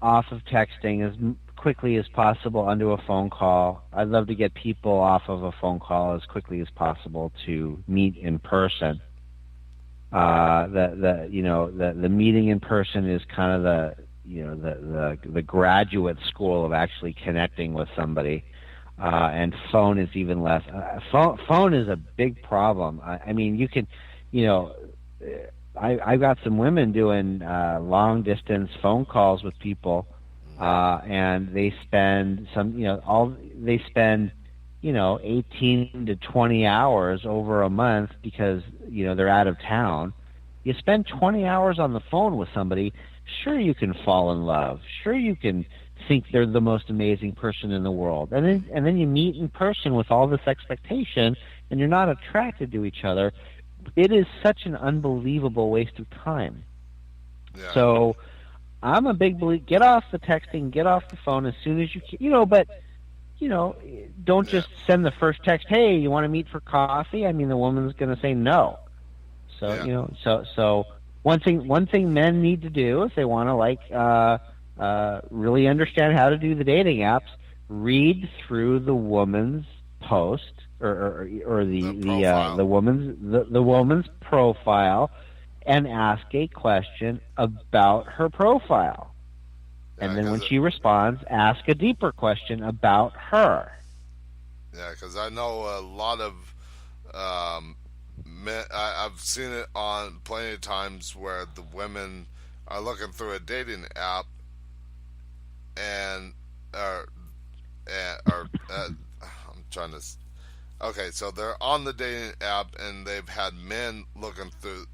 Speaker 2: off of texting as quickly as possible onto a phone call. I'd love to get people off of a phone call as quickly as possible to meet in person. The meeting in person is kind of the graduate school of actually connecting with somebody, and phone is even less. Phone is a big problem. I mean, you can, I've got some women doing long distance phone calls with people, and they spend 18 to 20 hours over a month because, they're out of town. You spend 20 hours on the phone with somebody, sure, you can fall in love. Sure, you can think they're the most amazing person in the world. And then you meet in person with all this expectation, and you're not attracted to each other. It is such an unbelievable waste of time. Yeah. So I'm a big believer, get off the texting, get off the phone as soon as you can, but don't just send the first text, hey, you want to meet for coffee? I mean, the woman's going to say no. So, so one thing men need to do if they want to really understand how to do the dating apps, read through the woman's post or the woman's profile and ask a question about her profile. And then when she responds, ask a deeper question about her.
Speaker 8: Yeah, because I know a lot of men, I've seen it on plenty of times where the women are looking through a dating app and okay, so they're on the dating app and they've had men looking through,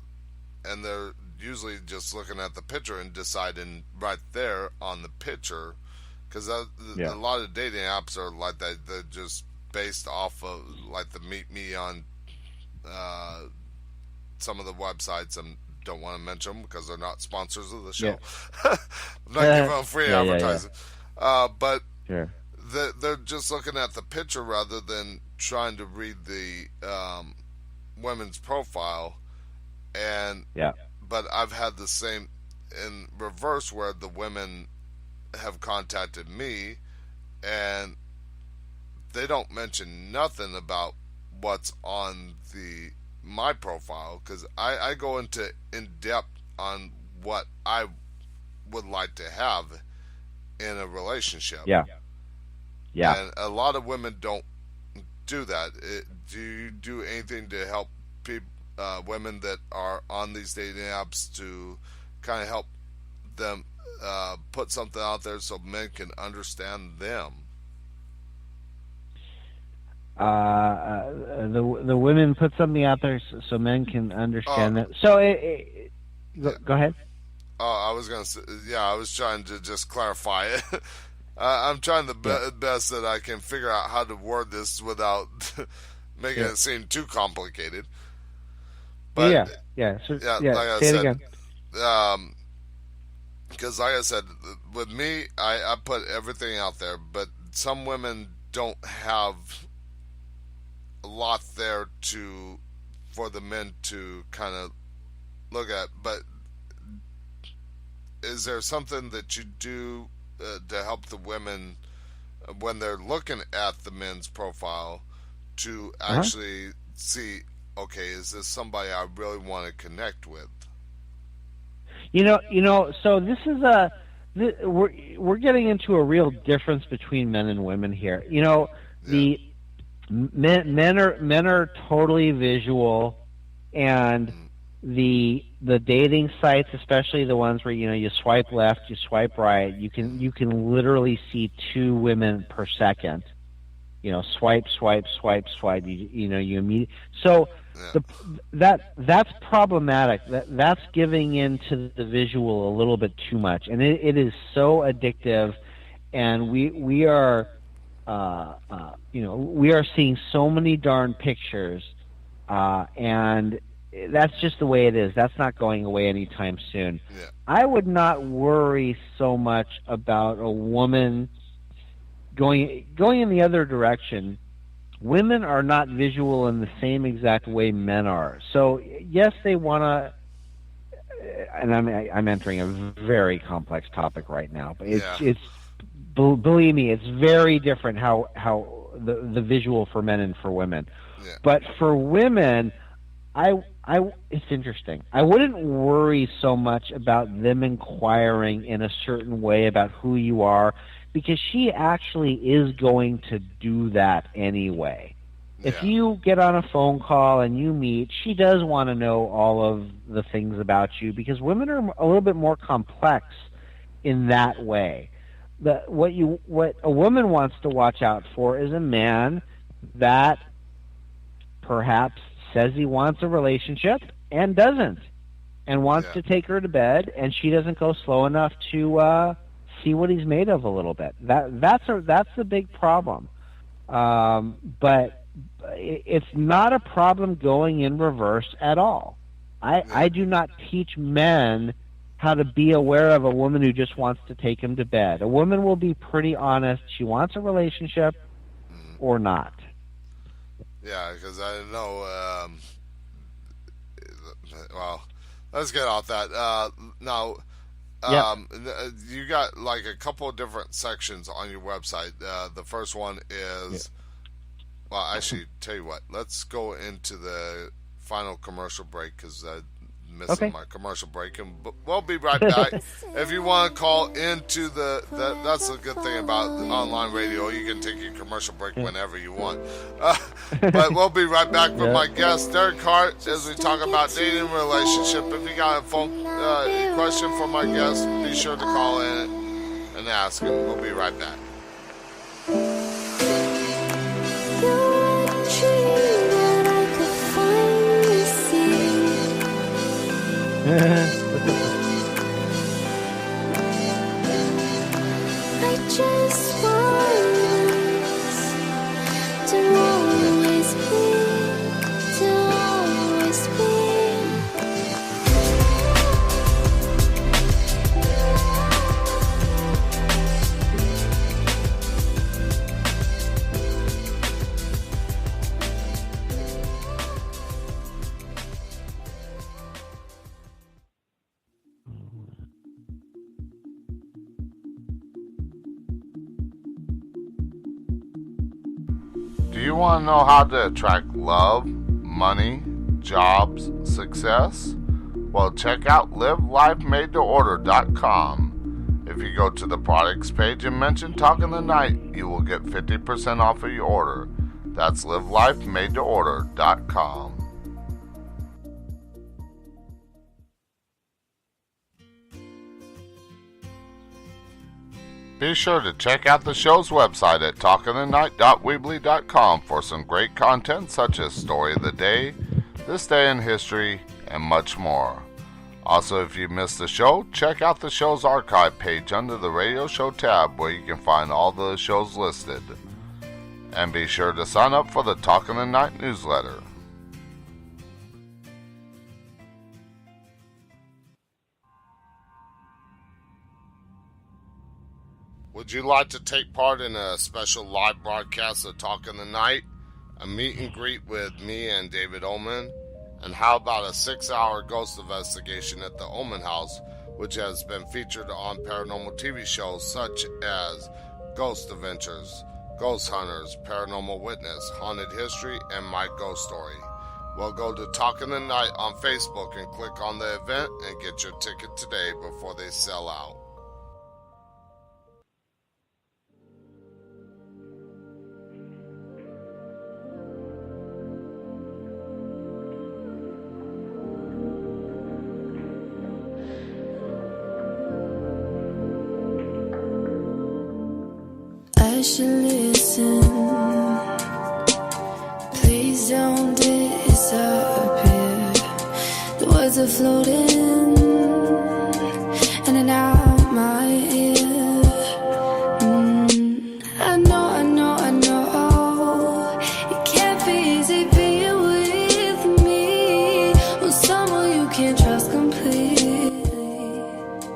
Speaker 8: and they're usually just looking at the picture and deciding right there on the picture, because a lot of dating apps are like that. They're just based off of like the Meet Me on some of the websites. I don't want to mention them because they're not sponsors of the show. I'm not giving them free advertising. But they're just looking at the picture rather than trying to read the women's profile. And but I've had the same in reverse, where the women have contacted me and they don't mention nothing about what's on my profile, because I go into in depth on what I would like to have in a relationship. And a lot of women don't do that. Do you do anything to help people, women that are on these dating apps, to kind of help them put something out there so men can understand them?
Speaker 2: The women put something out there so men can understand that. So go ahead.
Speaker 8: I was gonna say, I was trying to just clarify it. I'm trying the best that I can figure out how to word this without making it seem too complicated. But
Speaker 2: So,
Speaker 8: like I
Speaker 2: say
Speaker 8: said,
Speaker 2: it again.
Speaker 8: Because, like I said, with me, I put everything out there, but some women don't have a lot there for the men to kind of look at. But is there something that you do to help the women when they're looking at the men's profile to actually see, okay, is this somebody I really want to connect with?
Speaker 2: So this is we're getting into a real difference between men and women here. The men are totally visual, and the dating sites, especially the ones where you swipe left, you swipe right, you can literally see 2 women per second. Swipe, swipe, swipe, swipe. You immediately. So that's problematic. That's giving into the visual a little bit too much, and it is so addictive. And we are seeing so many darn pictures, and that's just the way it is. That's not going away anytime soon.
Speaker 8: Yeah.
Speaker 2: I would not worry so much about a woman going in the other direction. Women are not visual in the same exact way men are. So yes, they want to. And I'm entering a very complex topic right now, but it's believe me, it's very different how the visual for men and for women.
Speaker 8: Yeah.
Speaker 2: But for women, it's interesting. I wouldn't worry so much about them inquiring in a certain way about who you are, because she actually is going to do that anyway.
Speaker 8: Yeah.
Speaker 2: If you get on a phone call and you meet, she does want to know all of the things about you, because women are a little bit more complex in that way. What a woman wants to watch out for is a man that perhaps says he wants a relationship and doesn't, and wants to take her to bed, and she doesn't go slow enough to see what he's made of a little bit. That's the big problem. But it's not a problem going in reverse at all. I do not teach men how to be aware of a woman who just wants to take him to bed. A woman will be pretty honest. She wants a relationship or not.
Speaker 8: Yeah, because I know. Well, let's get off that. Now, you got like a couple of different sections on your website. The first one is, well, actually, tell you what. Let's go into the final commercial break, because I missing my commercial break, and we'll be right back. If you want to call into that's a good thing about the online radio. You can take your commercial break whenever you want. But we'll be right back with my guest, Derek Hart, as we talk about dating and relationship. If you got a phone question for my guest, be sure to call in and ask him. We'll be right back.
Speaker 4: I just want us to always be.
Speaker 1: Do you want to know how to attract love, money, jobs, success? Well, check out livelifemadeToOrder.com. If you go to the products page and mention Talking the Night, you will get 50% off of your order. That's livelifemadeToOrder.com. Be sure to check out the show's website at talkingthenight.weebly.com for some great content such as Story of the Day, This Day in History, and much more. Also, if you missed the show, check out the show's archive page under the Radio Show tab, where you can find all the shows listed. And be sure to sign up for the Talking the Night newsletter. Would you like to take part in a special live broadcast of Talk in the Night, a meet and greet with me and David Oman? And how about a 6-hour ghost investigation at the Oman House, which has been featured on paranormal TV shows such as Ghost Adventures, Ghost Hunters, Paranormal Witness, Haunted History, and My Ghost Story? Well, go to Talk in the Night on Facebook and click on the event and get your ticket today before they sell out.
Speaker 7: I should listen. Please don't disappear. The words are floating in and out my ear. I know. It can't be easy being with me or someone you can't trust completely.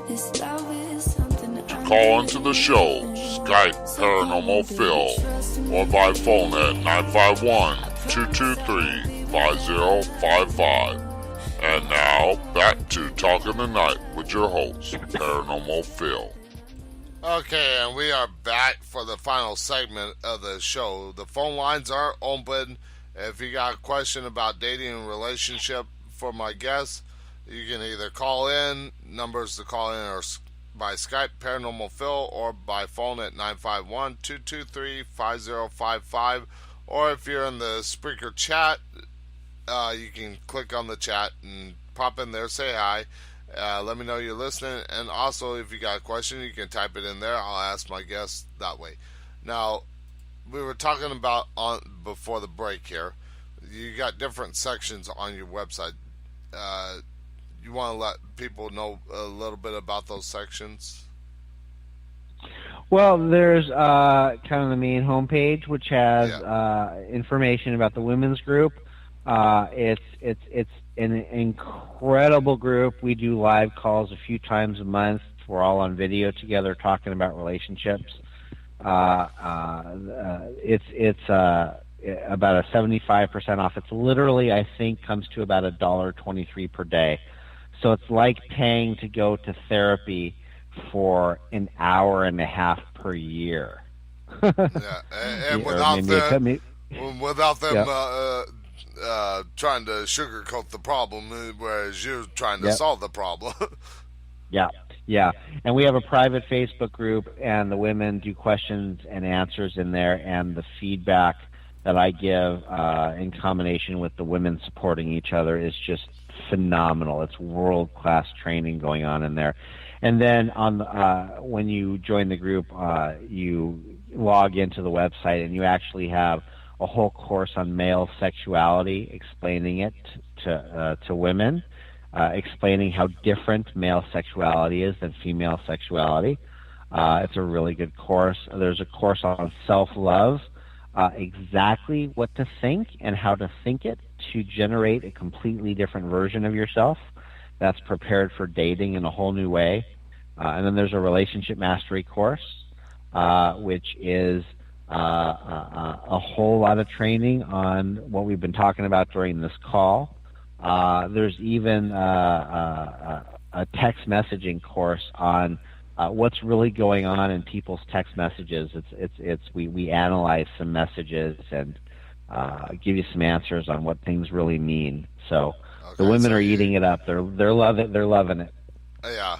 Speaker 7: This love is something
Speaker 1: To call into the show, Skype Paranormal Phil, or by phone at 951-223-5055. And now, back to Talk in the Night with your host, Paranormal Phil. Okay, and we are back for the final segment of the show. The phone lines are open. If you got a question about dating and relationship for my guests, you can either call in. Numbers to call in are by Skype, Paranormal Phil, or by phone at 951-223-5055. Or if you're in the Spreaker chat, you can click on the chat and pop in there, say hi. Let me know you're listening. And also, if you got a question, you can type it in there. I'll ask my guests that way. Now, we were talking about before the break here. You got different sections on your website. You want to let people know a little bit about those sections?
Speaker 2: Well, there's kind of the main homepage, which has information about the women's group. It's an incredible group. We do live calls a few times a month. We're all on video together talking about relationships. It's about a 75% off. It's literally, I think, comes to about $1.23 per day. So it's like paying to go to therapy for an hour and a half per year.
Speaker 8: And without them trying to sugarcoat the problem, whereas you're trying to solve the problem.
Speaker 2: Yeah. And we have a private Facebook group, and the women do questions and answers in there, and the feedback that I give in combination with the women supporting each other is just phenomenal. It's world-class training going on in there. And then when you join the group, you log into the website, and you actually have a whole course on male sexuality, explaining it to women, explaining how different male sexuality is than female sexuality. It's a really good course. There's a course on self-love, exactly what to think and how to think it to generate a completely different version of yourself that's prepared for dating in a whole new way. And then there's a relationship mastery course, which is a whole lot of training on what we've been talking about during this call. There's even a text messaging course on what's really going on in people's text messages. We analyze some messages and give you some answers on what things really mean. So the women are eating it up. They're loving it.
Speaker 8: Yeah.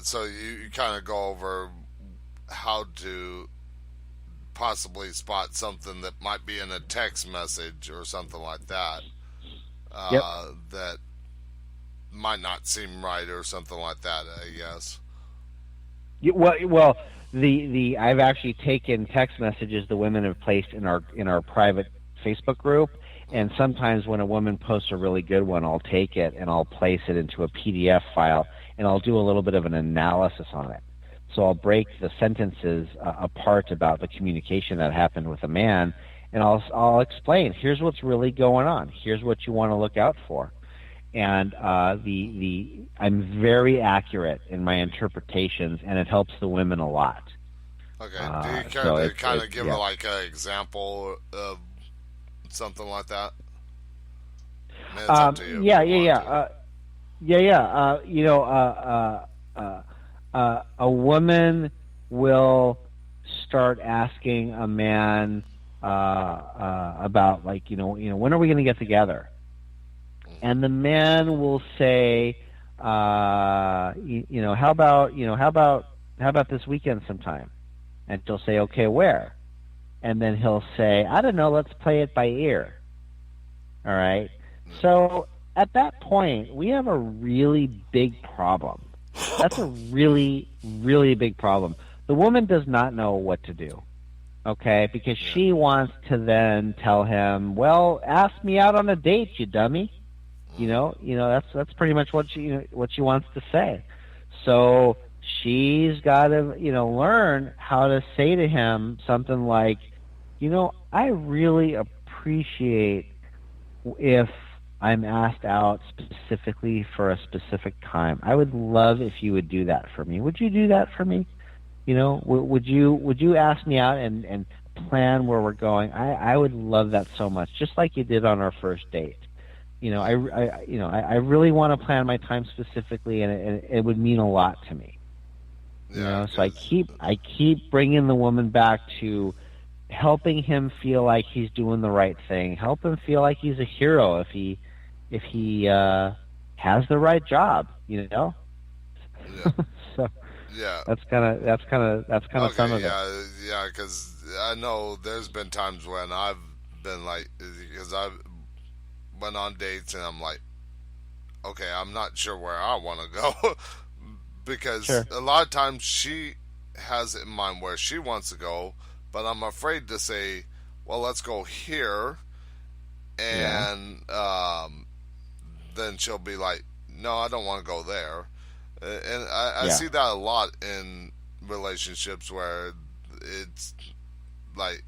Speaker 8: So you kind of go over how to possibly spot something that might be in a text message or something like that. That might not seem right or something like that, I guess.
Speaker 2: Well, I've actually taken text messages the women have placed in our private Facebook group, and sometimes when a woman posts a really good one, I'll take it and I'll place it into a PDF file, and I'll do a little bit of an analysis on it. So I'll break the sentences apart about the communication that happened with a man, and I'll explain, here's what's really going on. Here's what you want to look out for. And I'm very accurate in my interpretations, and it helps the women a lot.
Speaker 8: Okay. Do you
Speaker 2: So
Speaker 8: kind of
Speaker 2: it's
Speaker 8: give
Speaker 2: yeah.
Speaker 8: like an example of something like that? I mean, it's up to you.
Speaker 2: Yeah,
Speaker 8: if you
Speaker 2: yeah,
Speaker 8: want to.
Speaker 2: yeah. A woman will start asking a man about, like, when are we going to get together? And the man will say, how about this weekend sometime? And she'll say, okay, where? And then he'll say, I don't know, let's play it by ear. All right? So at that point, we have a really big problem. That's a really, really big problem. The woman does not know what to do, okay? Because she wants to then tell him, well, ask me out on a date, you dummy. That's pretty much what she wants to say. So she's got to, learn how to say to him something like, I really appreciate if I'm asked out specifically for a specific time. I would love if you would do that for me. Would you do that for me? Would you ask me out and plan where we're going? I would love that so much, just like you did on our first date. I really want to plan my time specifically, and it would mean a lot to me. So I keep bringing the woman back to helping him feel like he's doing the right thing, help him feel like he's a hero if he has the right job.
Speaker 8: Yeah.
Speaker 2: So
Speaker 8: yeah.
Speaker 2: that's kind of some of it.
Speaker 8: Yeah, because I know there's been times when I've been like, because I've went on dates and I'm like, okay, I'm not sure where I want to go. Because a lot of times she has it in mind where she wants to go, but I'm afraid to say, well, let's go here. And then she'll be like, no, I don't want to go there. And I see that a lot in relationships where it's like,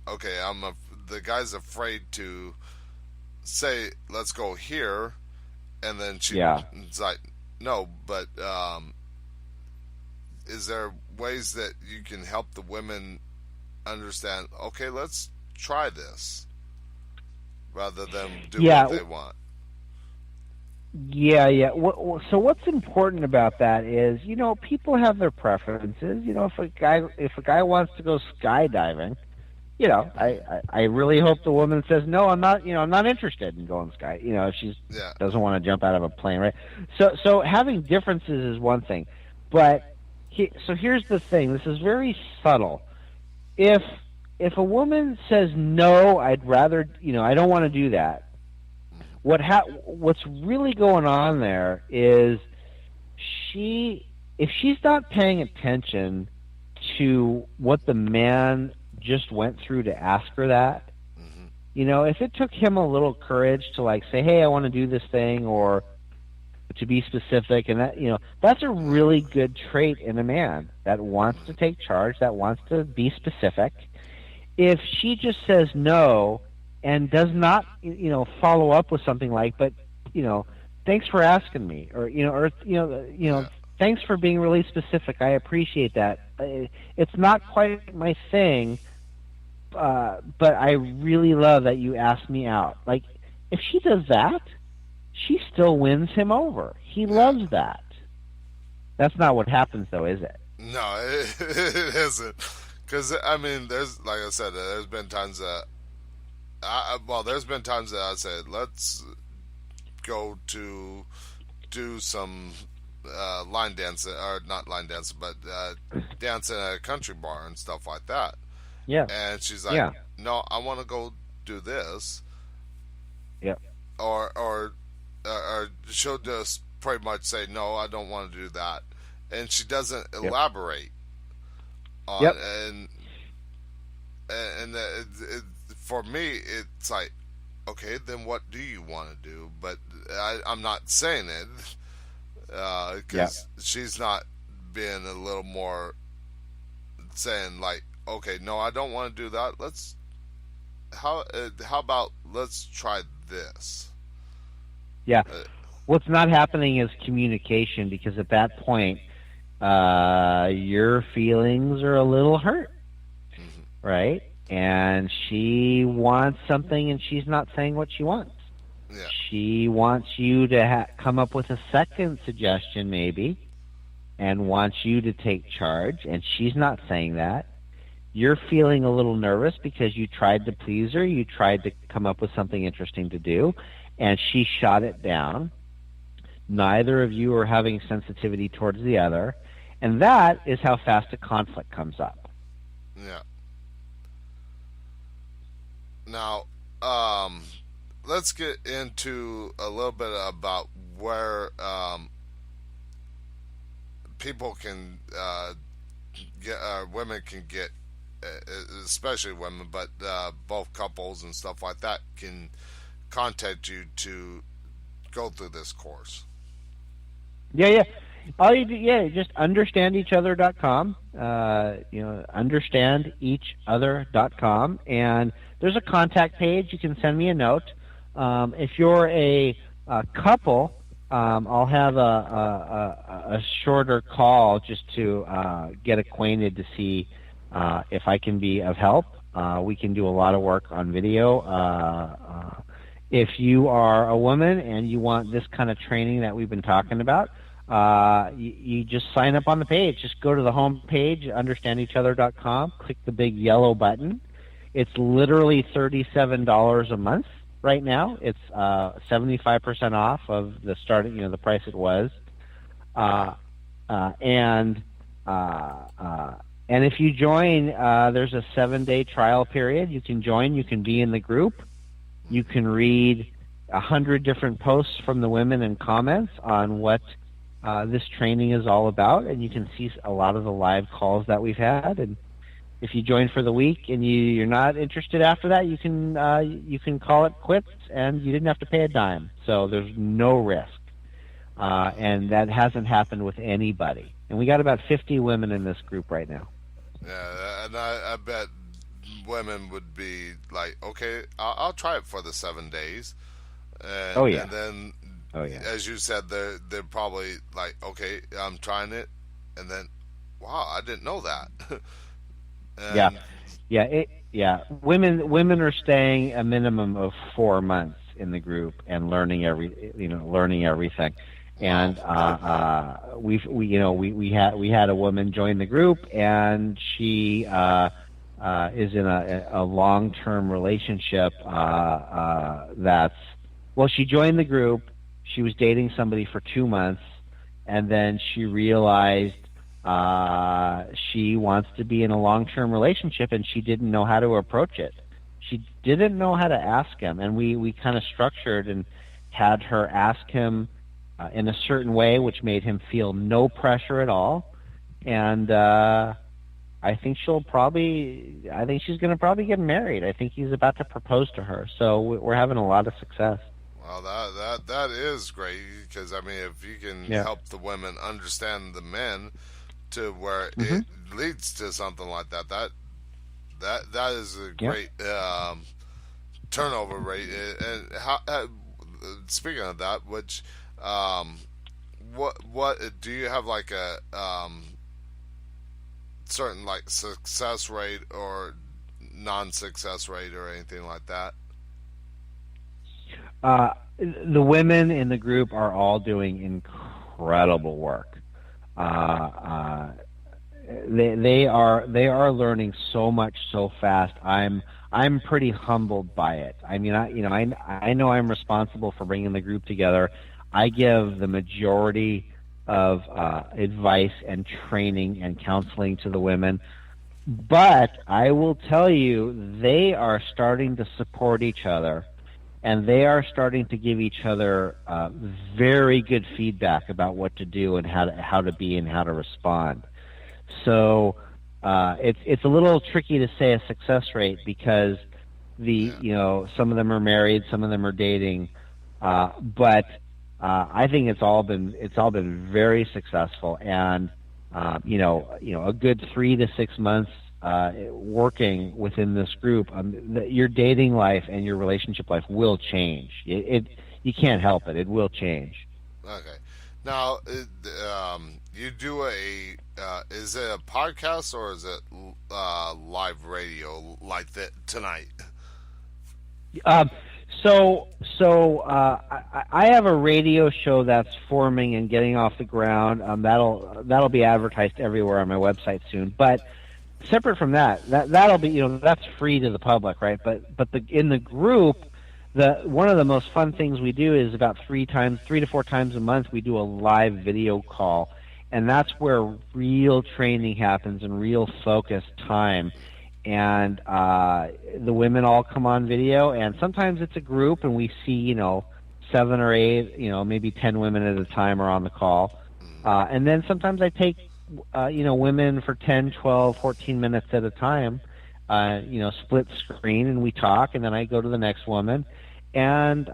Speaker 8: okay, the guy's afraid to say, let's go here. And then she's like, no, but is there ways that you can help the women understand, okay, let's try this, rather than do what they want?
Speaker 2: Yeah. So what's important about that is, people have their preferences. If a guy wants to go skydiving, I really hope the woman says, no, I'm not interested in going sky. If she doesn't want to jump out of a plane, right? So having differences is one thing, but so here's the thing. This is very subtle. If a woman says, no, I'd rather, I don't want to do that. What's really going on there is if she's not paying attention to what the man just went through to ask her that, if it took him a little courage to, like, say, hey, I want to do this thing, or to be specific, and that, that's a really good trait in a man that wants to take charge, that wants to be specific. If she just says no and does not, follow up with something like, but, thanks for asking me, or thanks for being really specific. I appreciate that. It's not quite my thing, but I really love that you asked me out. Like, if she does that, she still wins him over. He loves that. That's not what happens, though, is it?
Speaker 8: No, it isn't. Because, I mean, like I said, there's been times that I said, let's go to do some line dancing, or not line dancing, but dance in a country bar and stuff like that.
Speaker 2: Yeah.
Speaker 8: And she's like, no, I want to go do this.
Speaker 2: Yeah.
Speaker 8: Or she'll just pretty much say, no, I don't want to do that. And she doesn't elaborate on it. And for me, it's like, okay, then what do you want to do? But I'm not saying it because she's not being a little more saying, like, okay, no, I don't want to do that. How about let's try this?
Speaker 2: Yeah. What's not happening is communication, because at that point, your feelings are a little hurt, right? And she wants something, and she's not saying what she wants.
Speaker 8: Yeah.
Speaker 2: She wants you to come up with a second suggestion, maybe, and wants you to take charge, and she's not saying that. You're feeling a little nervous because you tried to please her, you tried to come up with something interesting to do, and she shot it down. Neither of you are having sensitivity towards the other, and that is how fast a conflict comes up.
Speaker 8: Yeah. Now, let's get into a little bit about where people can get, women can get, especially women, but both couples and stuff like that can contact you to go through this course.
Speaker 2: Yeah. All you do, just understandeachother.com. Understandeachother.com, and there's a contact page. You can send me a note. If you're a couple, I'll have a shorter call just to get acquainted to see if I can be of help. We can do a lot of work on video. If you are a woman and you want this kind of training that we've been talking about, you just sign up on the page. Just go to the home page, understandeachother.com, click the big yellow button. It's literally $37 a month right now. It's 75% off of the starting, the price it was. And if you join, there's a 7-day trial period. You can join. You can be in the group. You can read 100 different posts from the women and comments on what this training is all about, and you can see a lot of the live calls that we've had. And if you join for the week and you're not interested after that, you can call it quits, and you didn't have to pay a dime. So there's no risk, and that hasn't happened with anybody. And we got about 50 women in this group right now.
Speaker 8: Yeah, and I bet women would be like, okay, I'll try it for the 7 days. And, and then, as you said, they're probably like, okay, I'm trying it, and then, wow, I didn't know that.
Speaker 2: Women are staying a minimum of 4 months in the group and learning everything. And we had a woman join the group, and she is in a long-term relationship she joined the group. She was dating somebody for 2 months, and then she realized she wants to be in a long-term relationship, and she didn't know how to approach it. She didn't know how to ask him, and we kind of structured and had her ask him in a certain way, which made him feel no pressure at all. And I think she's going to probably get married. I think he's about to propose to her. So we're having a lot of success.
Speaker 8: Well, that is great, because I mean, if you can help the women understand the men to where it leads to something like that, that is a great turnover rate. And how, speaking of that, which what do you have, like a certain like success rate or non-success rate or anything like that?
Speaker 2: The women in the group are all doing incredible work. They are learning so much so fast. I'm pretty humbled by it. I mean, I know I'm responsible for bringing the group together. I give the majority of advice and training and counseling to the women, but I will tell you, they are starting to support each other, and they are starting to give each other very good feedback about what to do and how to be and how to respond. So it's a little tricky to say a success rate, because some of them are married, some of them are dating, but I think it's all been very successful, and a good 3 to 6 months working within this group, your dating life and your relationship life will change. You can't help it; it will change.
Speaker 8: Okay. Now, you do a is it a podcast or is it live radio like that tonight?
Speaker 2: I have a radio show that's forming and getting off the ground. That'll be advertised everywhere on my website soon. But separate from that'll be that's free to the public, right? But in the group, one of the most fun things we do is about 3 to 4 times a month we do a live video call, and that's where real training happens and real focused time. And the women all come on video, and sometimes it's a group, and we see 7 or 8, maybe 10 women at a time are on the call, and then sometimes I take women for 10, 12, 14 minutes at a time, split screen, and we talk, and then I go to the next woman, and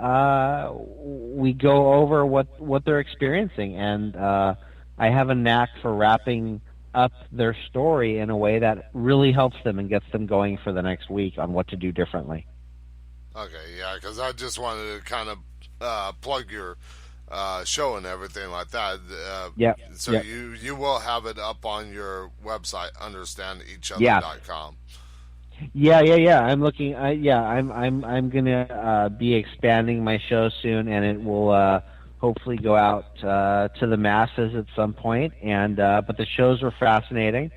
Speaker 2: we go over what they're experiencing, and I have a knack for wrapping up their story in a way that really helps them and gets them going for the next week on what to do differently.
Speaker 8: Okay, yeah, because I just wanted to kind of plug your show and everything like that. So you will have it up on your website, understandeachother.com.
Speaker 2: Yeah. I'm looking. I'm gonna be expanding my show soon, and it will hopefully go out to the masses at some point. And but the shows are fascinating.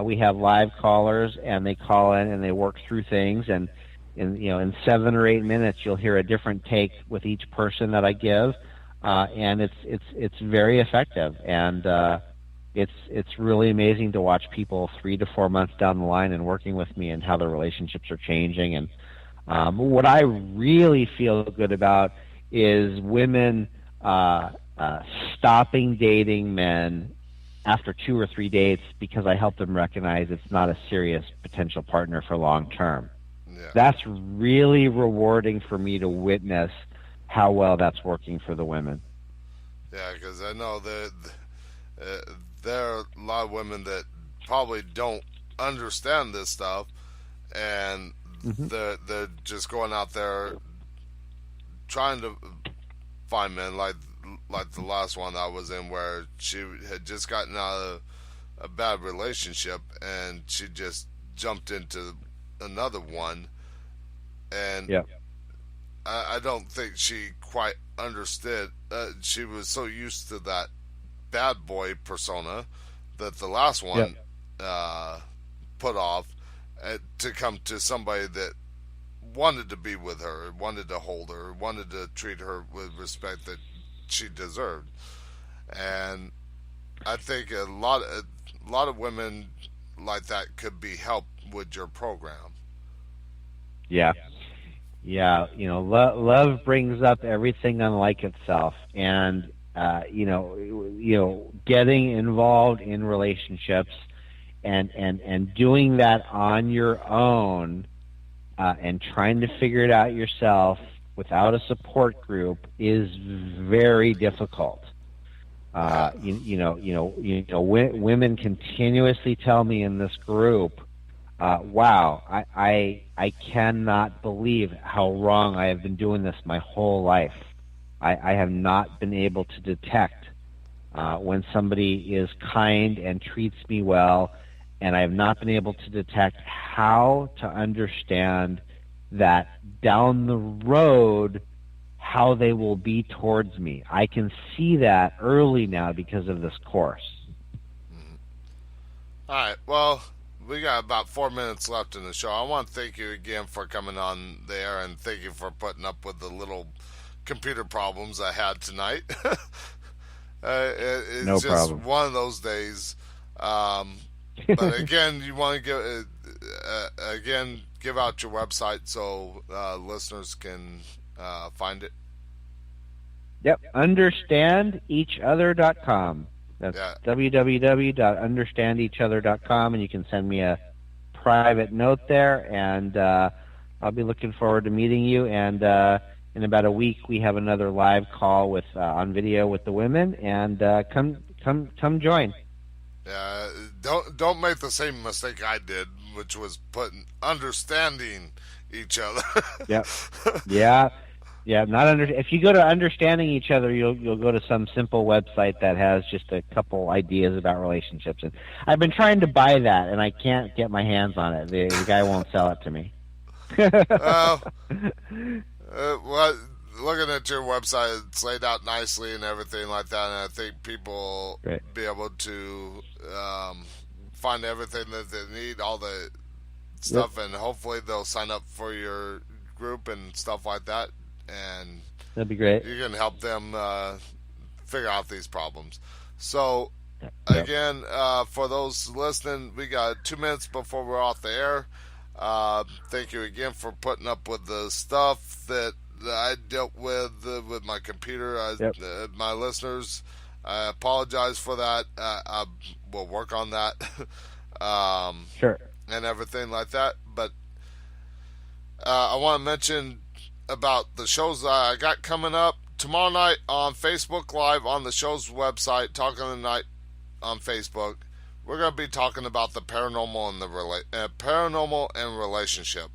Speaker 2: We have live callers, and they call in and they work through things. And in 7 or 8 minutes, you'll hear a different take with each person that I give, and it's very effective. And it's really amazing to watch people 3 to 4 months down the line and working with me and how their relationships are changing. And what I really feel good about is women stopping dating men after 2 or 3 dates because I help them recognize it's not a serious potential partner for long term.
Speaker 8: Yeah.
Speaker 2: That's really rewarding for me to witness how well that's working for the women.
Speaker 8: Yeah, because I know that there are a lot of women that probably don't understand this stuff, and they're just going out there trying to find men like the last one I was in, where she had just gotten out of a bad relationship and she just jumped into another one, and I don't think she quite understood. She was so used to that bad boy persona that the last one put off, to come to somebody that wanted to be with her, wanted to hold her, wanted to treat her with respect that she deserved. And I think a lot of women like that could be helped with your program.
Speaker 2: Yeah. Love brings up everything unlike itself, and getting involved in relationships and doing that on your own, and trying to figure it out yourself without a support group is very difficult. Women continuously tell me in this group, wow, I cannot believe how wrong I have been doing this my whole life. I have not been able to detect when somebody is kind and treats me well, and I have not been able to detect how to understand that down the road how they will be towards me. I can see that early now because of this course.
Speaker 8: All right, well, we got about 4 minutes left in the show. I want to thank you again for coming on there, and thank you for putting up with the little computer problems I had tonight. It's
Speaker 2: no
Speaker 8: just
Speaker 2: problem.
Speaker 8: One of those days. But again, you want to give out your website so listeners can find it.
Speaker 2: Yep, understandeachother.com. That's www.understandeachother.com, and you can send me a private note there, and I'll be looking forward to meeting you. And in about a week, we have another live call with on video with the women, and come join.
Speaker 8: Don't make the same mistake I did, which was putting understanding each other.
Speaker 2: Yep. Yeah. Yeah, if you go to understanding each other, you'll go to some simple website that has just a couple ideas about relationships. And I've been trying to buy that, and I can't get my hands on it. The guy won't sell it to me.
Speaker 8: Well, looking at your website, it's laid out nicely and everything like that, and I think people
Speaker 2: Great.
Speaker 8: be able to find everything that they need, all the stuff, and hopefully they'll sign up for your group and stuff like that, and
Speaker 2: That'd be great.
Speaker 8: you can help them figure out these problems. So,
Speaker 2: Yep.
Speaker 8: again, for those listening, we got 2 minutes before we're off the air. Thank you again for putting up with the stuff that I dealt with my computer. My listeners, I apologize for that. I will work on that.
Speaker 2: Sure.
Speaker 8: And everything like that. But I want to mention about the shows that I got coming up tomorrow night on Facebook Live on the show's website, Talking the Night on Facebook. We're going to be talking about the paranormal and paranormal and relationship.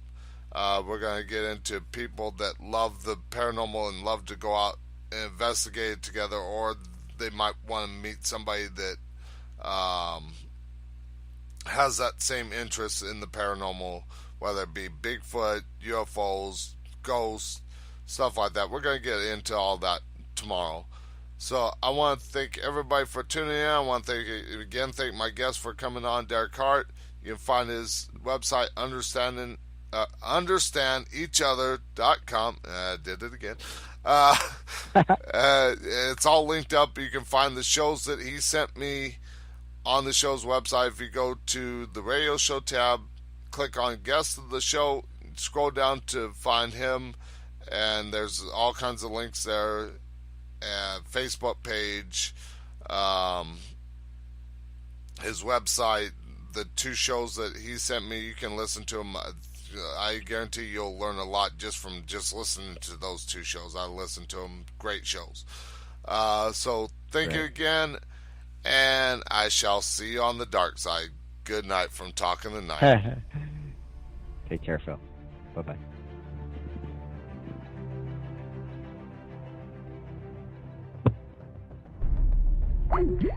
Speaker 8: We're going to get into people that love the paranormal and love to go out and investigate it together, or they might want to meet somebody that has that same interest in the paranormal, whether it be Bigfoot, UFOs, ghosts, stuff like that. We're going to get into all that tomorrow. So I want to thank everybody for tuning in. I want to thank my guest for coming on, Derek Hart. You can find his website, understandeachother.com. I did it again. It's all linked up. You can find the shows that he sent me on the show's website. If you go to the radio show tab, click on guest of the show, scroll down to find him, and there's all kinds of links there. Facebook page, his website, the 2 shows that he sent me, you can listen to them. I guarantee you'll learn a lot just from listening to those 2 shows. I listened to them. Great shows. So thank you again, and I shall see you on the dark side. Good night from Talking the Night.
Speaker 2: Take care, Phil. Bye-bye.
Speaker 3: Thank you.